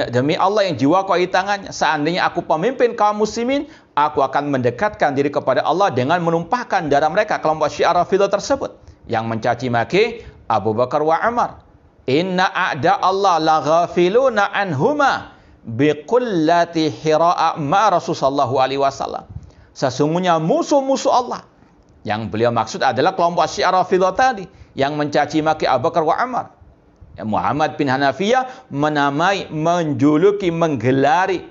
demi Allah yang jiwaku ada di tangannya, seandainya aku pemimpin kaum muslimin, aku akan mendekatkan diri kepada Allah dengan menumpahkan darah mereka, kelompok Syiah Rafidhah tersebut yang mencaci maki Abu Bakar wa Umar. Inna a'da Allah la ghafiluna anhuma biqullati Hira'a ma Rasulullah sallallahu alaihi wasallam. Sesungguhnya musuh-musuh Allah, yang beliau maksud adalah kelompok Syiah Rafidhah tadi yang mencaci maki Abu Bakar wa Umar. Ya, Muhammad bin Hanafiyah menamai, menjuluki, menggelari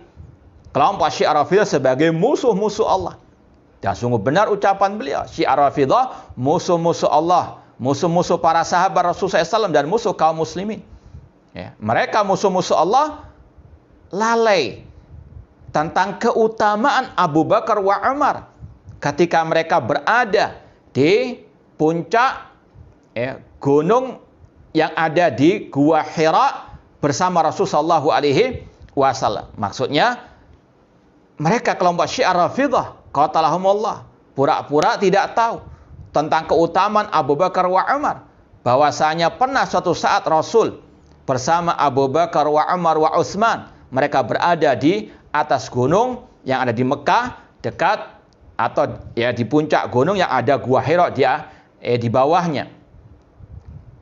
kelompok Syiah Rafidhah sebagai musuh-musuh Allah. Dan sungguh benar ucapan beliau, Syiah Rafidhah musuh-musuh Allah, musuh-musuh para sahabat Rasulullah SAW dan musuh kaum muslimin. Ya, mereka musuh-musuh Allah lalai tentang keutamaan Abu Bakar wa Umar ketika mereka berada di puncak gunung yang ada di Gua Hira bersama Rasulullah SAW. Maksudnya mereka kelompok Syiah Rafidhah qatalahumullah pura-pura tidak tahu tentang keutamaan Abu Bakar wa Umar, bahwasanya pernah suatu saat Rasul bersama Abu Bakar wa Umar wa Utsman, mereka berada di atas gunung yang ada di Mekah, dekat atau ya di puncak gunung yang ada Gua Hira di bawahnya.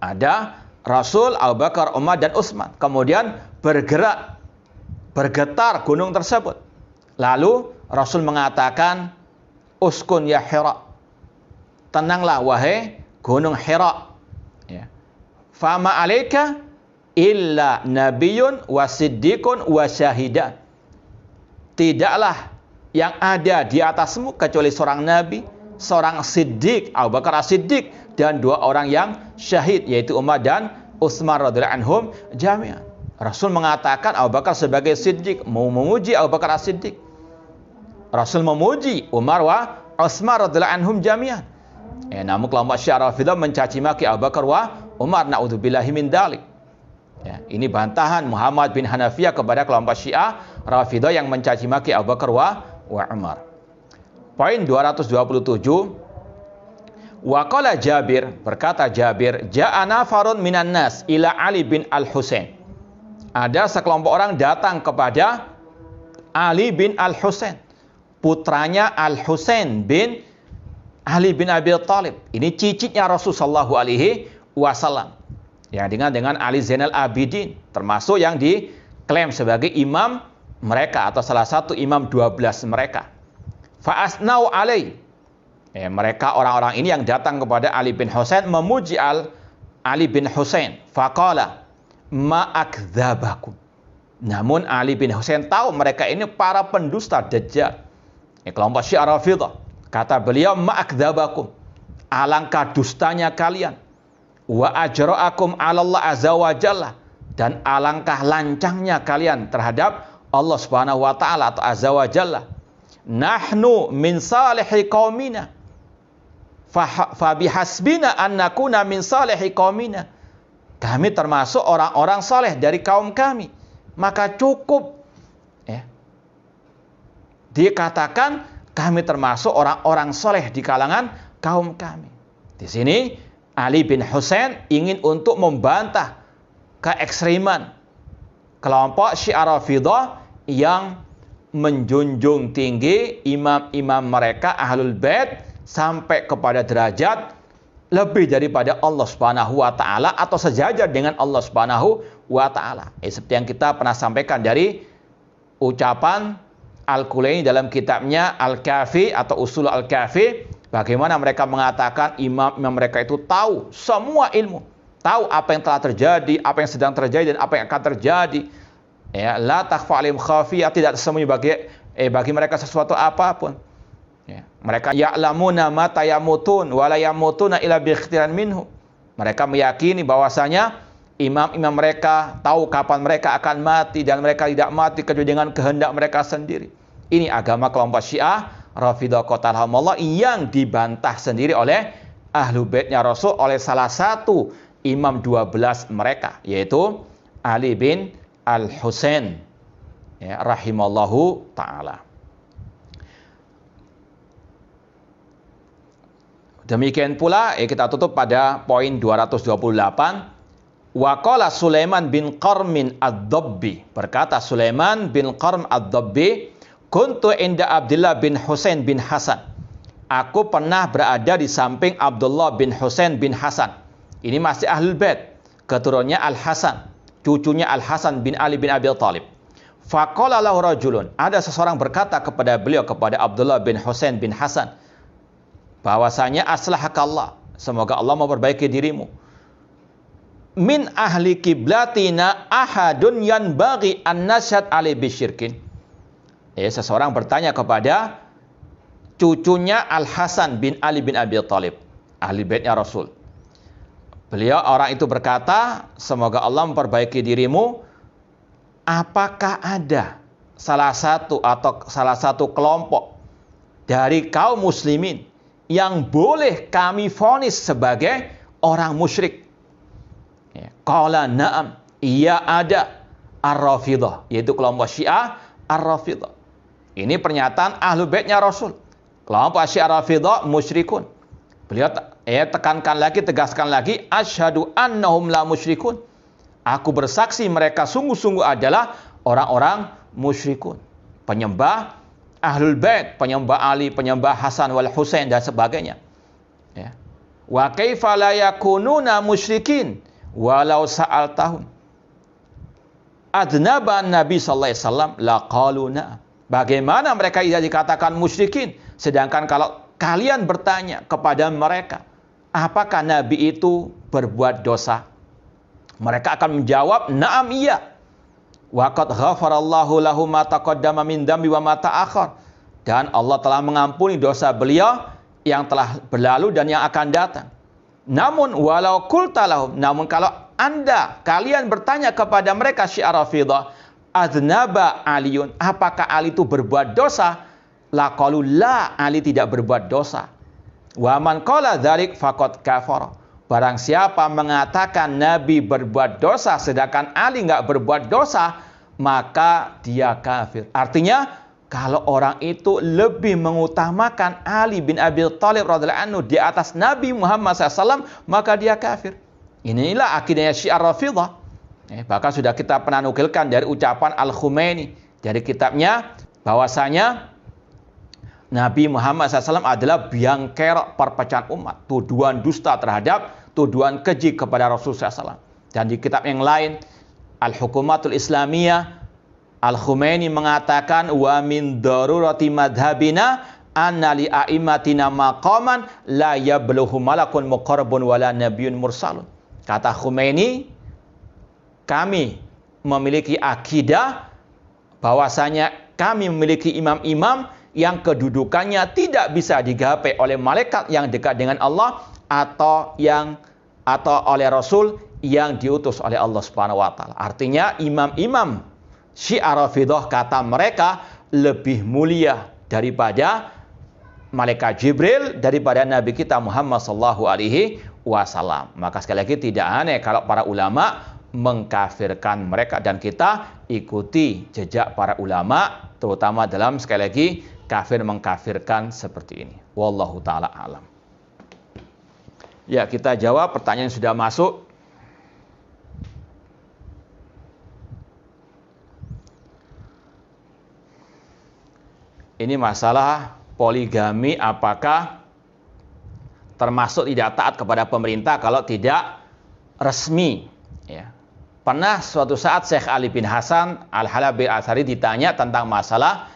Ada Rasul, Abu Bakar, Umar dan Utsman. Kemudian bergetar gunung tersebut. Lalu Rasul mengatakan, uskun ya Hira, tenanglah wahai gunung Hira. Ya. Fama alaika illa nabiyyun wa siddiqun wa syahidan. Tidaklah yang ada di atasmu kecuali seorang nabi, seorang siddiq, Abu Bakar as-Siddiq, dan dua orang yang syahid, yaitu Umar dan Utsman radhiyallahu anhum jami'an. Rasul mengatakan Abu Bakar sebagai siddiq, memuji Abu Bakar as-Siddiq. Rasul memuji Umar wa Utsman radhiyallahu anhum jami'an. Namun kelompok Syiah Rafidhah mencaci maki Abu Bakar wa Umar, naudzubillahi min dzalik. Ini bantahan Muhammad bin Hanafiyah kepada kelompok Syiah Rafidhah yang mencaci maki Abu Bakar wa Umar. Poin 227. Wa qala Jabir, berkata Jabir, ja'a nafarun minan nas ila Ali bin Al-Husain. Ada sekelompok orang datang kepada Ali bin Al-Husain, putranya Al-Husain bin Ali bin Abi Thalib. Ini cicitnya Rasulullah sallallahu alaihi wasallam. Ya, dengan Ali Zainal Abidin, termasuk yang diklaim sebagai imam mereka atau salah satu imam 12 mereka. Fa asnau alai. Mereka orang-orang ini yang datang kepada Ali bin Husain memuji Ali bin Husain. Faqala ma akdzabakum. Namun Ali bin Husain tahu mereka ini para pendusta dajjal. Kelompok Syiah Rafidhah. Kata beliau, ma akdzabakum. Alangkah dustanya kalian. Wa ajra'akum 'ala Allah azza wa jalla. Dan alangkah lancangnya kalian terhadap Allah Subhanahu wa taala atau azza wa jalla. Nahnu min salihi qaumina. Fa bihasbina an nakuna min salihi qaumina. Kami termasuk orang-orang saleh dari kaum kami. Maka cukup dikatakan kami termasuk orang-orang saleh di kalangan kaum kami. Di sini Ali bin Husain ingin untuk membantah keekstriman kelompok Syiah Rafidhah yang menjunjung tinggi imam-imam mereka Ahlul Bait sampai kepada derajat lebih daripada Allah Subhanahu wa taala atau sejajar dengan Allah Subhanahu wa taala. Seperti yang kita pernah sampaikan dari ucapan Al-Kulaini dalam kitabnya Al-Kafi atau Usul Al-Kafi, bagaimana mereka mengatakan imam-imam mereka itu tahu semua ilmu, tahu apa yang telah terjadi, apa yang sedang terjadi, dan apa yang akan terjadi. Ya, la takhfa alaihim khafiyah, tidak tersembunyi bagi mereka sesuatu apapun. Ya, mereka ya'lamuna mata yamutun wa la yamutuna illa bi ikhtiran minhu. Mereka meyakini bahwasanya imam-imam mereka tahu kapan mereka akan mati, dan mereka tidak mati kecuali dengan kehendak mereka sendiri. Ini agama kelompok Syiah Rafidhah qatalahumullah yang dibantah sendiri oleh Ahlu Baitnya Rasul, oleh salah satu imam 12 mereka, yaitu Ali bin Al-Husain, ya, rahimallahu ta'ala. Demikian pula, kita tutup pada poin 228. Wa qala Sulaiman bin Qarmin ad-Dabbi, berkata Sulaiman bin Qarm ad-Dabbi, kuntu inda Abdullah bin Husain bin Hasan, aku pernah berada di samping Abdullah bin Husain bin Hasan. Ini masih Ahlul Bait, keturunannya Al-Hasan, cucunya Al-Hasan bin Ali bin Abi Thalib. Faqala lahu rajulun, ada seseorang berkata kepada beliau, kepada Abdullah bin Husain bin Hasan, bahwasanya aslahakallah, semoga Allah memperbaiki dirimu, min ahli kiblatina ahadun yanbaghi an nasyhad alaihi bisyirkin. Seseorang bertanya kepada cucunya Al-Hasan bin Ali bin Abi Thalib, ahli baitnya Rasul. Beliau, orang itu berkata, semoga Allah memperbaiki dirimu, apakah ada salah satu kelompok dari kaum muslimin yang boleh kami vonis sebagai orang musyrik? Qala na'am, iya ada, Ar-Rafidhah, yaitu kelompok Syiah Ar-Rafidhah. Ini pernyataan Ahlu Baitnya Rasul. Kelompok Syiah Rafidhah musyrikun. Beliau tekankan lagi, tegaskan lagi, asyhadu annahum la musyrikun, aku bersaksi mereka sungguh-sungguh adalah orang-orang musyrikun, penyembah Ahlul Bait, penyembah Ali, penyembah Hasan wal Husain dan sebagainya. Ya. Wa kaifa la yakununa musyrikin walau sa'altahum adnaban Nabi sallallahu alaihi wasallam laqaluna. Bagaimana mereka tidak dikatakan musyrikin, sedangkan kalau kalian bertanya kepada mereka, apakah Nabi itu berbuat dosa, mereka akan menjawab, na'am, iya. Wa qad ghafarallahu lahu ma taqaddama min dzambi wa ma ta'akhkhar, dan Allah telah mengampuni dosa beliau yang telah berlalu dan yang akan datang. Namun walau qulta lahum, namun kalau kalian bertanya kepada mereka Syiah Rafidhah, adnaba Aliun, apakah Ali itu berbuat dosa? Laqalu la, Ali tidak berbuat dosa. Wa man qala dzalik faqad kafara, barang siapa mengatakan Nabi berbuat dosa sedangkan Ali enggak berbuat dosa, maka dia kafir. Artinya, kalau orang itu lebih mengutamakan Ali bin Abi Thalib radhiyallahu anhu di atas Nabi Muhammad SAW, maka dia kafir. Inilah akidahnya Syiah Rafidhah. Bahkan sudah kita pernah nukilkan dari ucapan Al-Khumaini dari kitabnya, bahwasanya Nabi Muhammad SAW adalah biangkerok perpecahan umat, tuduhan dusta terhadap, tuduhan keji kepada Rasulullah SAW. Dan di kitab yang lain, Al-Hukumatul Islamiyah, Al-Khumaini mengatakan, wa min darurati madhabina anna li a'immatina maqaman la yablughu malakun muqarrabun wala nabiyyun mursalun. Kata Khumaini, kami memiliki akidah bahwasanya kami memiliki imam-imam yang kedudukannya tidak bisa digapai oleh malaikat yang dekat dengan Allah atau oleh Rasul yang diutus oleh Allah Subhanahu wa taala. Artinya imam-imam Syiah Rafidhah, kata mereka, lebih mulia daripada malaikat Jibril, daripada Nabi kita Muhammad sallallahu alaihi wasallam. Maka sekali lagi tidak aneh kalau para ulama mengkafirkan mereka, dan kita ikuti jejak para ulama, terutama dalam, sekali lagi, kafir mengkafirkan seperti ini. Wallahu ta'ala alam. Ya, kita jawab pertanyaan yang sudah masuk. Ini masalah poligami, apakah termasuk tidak taat kepada pemerintah kalau tidak resmi. Ya. Pernah suatu saat Syekh Ali bin Hasan Al-Halabi Al-Athari ditanya tentang masalah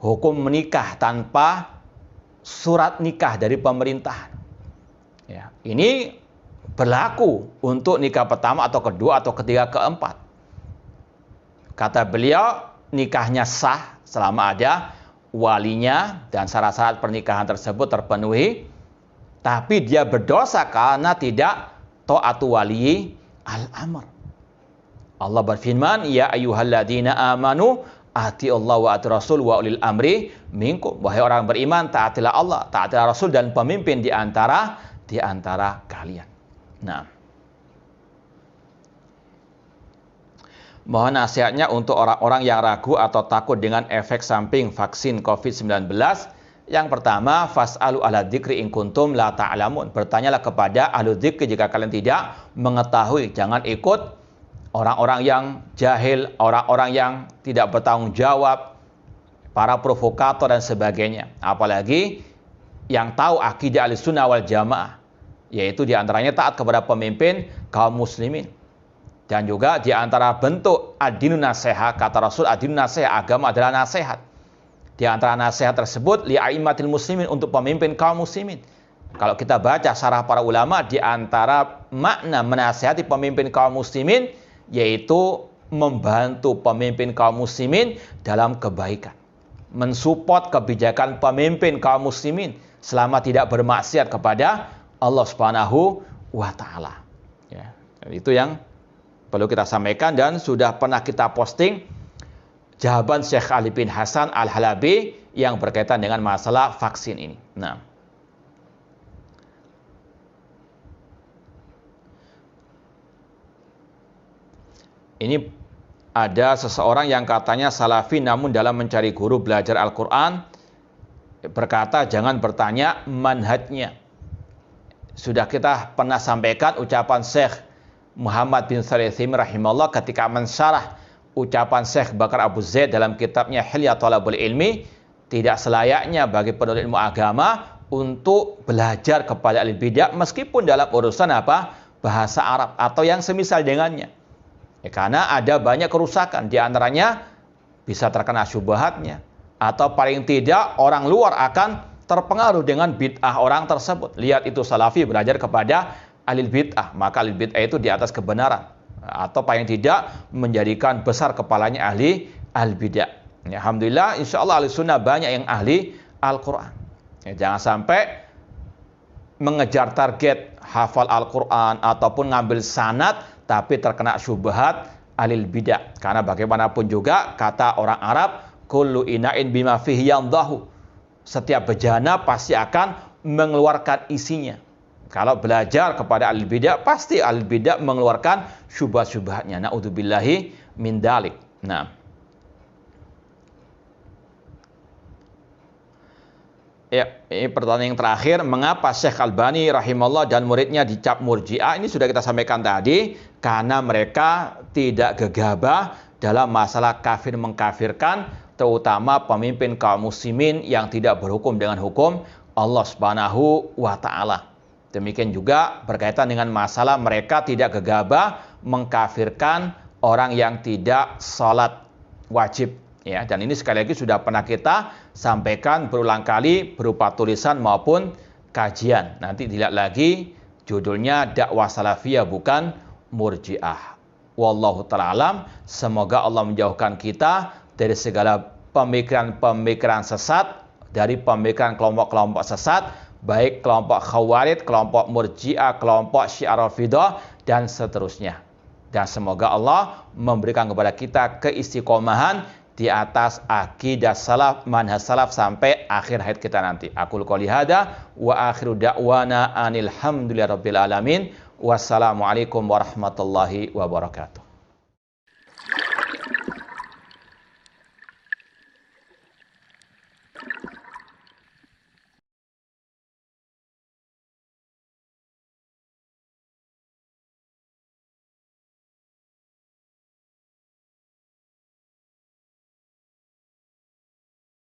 hukum menikah tanpa surat nikah dari pemerintah. Ya. Ini berlaku untuk nikah pertama atau kedua atau ketiga keempat. Kata beliau, nikahnya sah selama ada walinya dan syarat-syarat pernikahan tersebut terpenuhi, tapi dia berdosa karena tidak ta'atu wali al-amr. Allah berfirman, ya ayyuhalladzina amanu atiullah wa atiur rasul wa ulil amri minkum. Wahai orang beriman, taatilah Allah, taatilah Rasul dan pemimpin di antara kalian. Nah, mohon nasihatnya untuk orang-orang yang ragu atau takut dengan efek samping vaksin COVID-19. Yang pertama, fas'alu ahla dzikri in kuntum la ta'lamun. Bertanyalah kepada ahlu dzikri jika kalian tidak mengetahui. Jangan ikut orang-orang yang jahil, orang-orang yang tidak bertanggung jawab, para provokator dan sebagainya. Apalagi yang tahu akidah Ahlussunnah wal Jamaah, yaitu diantaranya taat kepada pemimpin kaum muslimin. Dan juga diantara bentuk ad-dinun nasihat, kata Rasul, ad-dinun nasihat, agama adalah nasihat. Di antara nasihat tersebut, li'aimatil muslimin, untuk pemimpin kaum muslimin. Kalau kita baca syarah para ulama, di antara makna menasihati pemimpin kaum muslimin, yaitu membantu pemimpin kaum muslimin dalam kebaikan. Mensupport kebijakan pemimpin kaum muslimin selama tidak bermaksiat kepada Allah Subhanahu wa Ta'ala. Ya, itu yang perlu kita sampaikan, dan sudah pernah kita posting jawaban Syekh Ali bin Hasan Al-Halabi yang berkaitan dengan masalah vaksin ini. Nah, ini ada seseorang yang katanya salafi namun dalam mencari guru belajar Al-Quran berkata jangan bertanya manhajnya. Sudah kita pernah sampaikan ucapan Syekh Muhammad bin Shalih Al-Utsaimin rahimahullah ketika mensyarah ucapan Syekh Bakar Abu Zaid dalam kitabnya Hilyatul Thalabul Ilmi, tidak selayaknya bagi penuntut ilmu agama untuk belajar kepada ahli bidah meskipun dalam urusan bahasa Arab atau yang semisal dengannya. Ya, karena ada banyak kerusakan, di antaranya bisa terkena syubhatnya, atau paling tidak orang luar akan terpengaruh dengan bid'ah orang tersebut. Lihat itu salafi belajar kepada ahli bid'ah, maka ahli bid'ah itu di atas kebenaran, atau paling tidak menjadikan besar kepalanya ahli al-bidah. Ya, alhamdulillah, insya Allah ahli sunnah banyak yang ahli Al-Quran. Ya, jangan sampai mengejar target hafal Al-Quran ataupun ngambil sanad tapi terkena syubhat ahli bidah. Karena bagaimanapun juga kata orang Arab, kullu ina'in bima fihi yandahu. Setiap bejana pasti akan mengeluarkan isinya. Kalau belajar kepada ahli bidah, pasti ahli bidah mengeluarkan syubhat-syubhatnya. Na'udzubillahi min dalik. Nah, ya, ini pertanyaan yang terakhir, mengapa Syekh Albani rahimahullah dan muridnya dicap murji'ah? Ini sudah kita sampaikan tadi, karena mereka tidak gegabah dalam masalah kafir mengkafirkan, terutama pemimpin kaum muslimin yang tidak berhukum dengan hukum Allah Subhanahu wa Ta'ala. Demikian juga berkaitan dengan masalah mereka tidak gegabah mengkafirkan orang yang tidak sholat wajib. Ya, dan ini sekali lagi sudah pernah kita sampaikan berulang kali berupa tulisan maupun kajian. Nanti dilihat lagi judulnya dakwah salafiyah bukan murji'ah. Wallahu ta'ala alam. Semoga Allah menjauhkan kita dari segala pemikiran-pemikiran sesat, dari pemikiran kelompok-kelompok sesat, baik kelompok Khawarij, kelompok Murji'ah, kelompok Syiah Rafidah, dan seterusnya. Dan semoga Allah memberikan kepada kita keistiqomahan di atas akidah salaf, manhaj salaf sampai akhir hayat kita nanti. Aqul qouli hadza wa akhiru da'wana anil hamdulillahi rabbil alamin. Wassalamualaikum warahmatullahi wabarakatuh.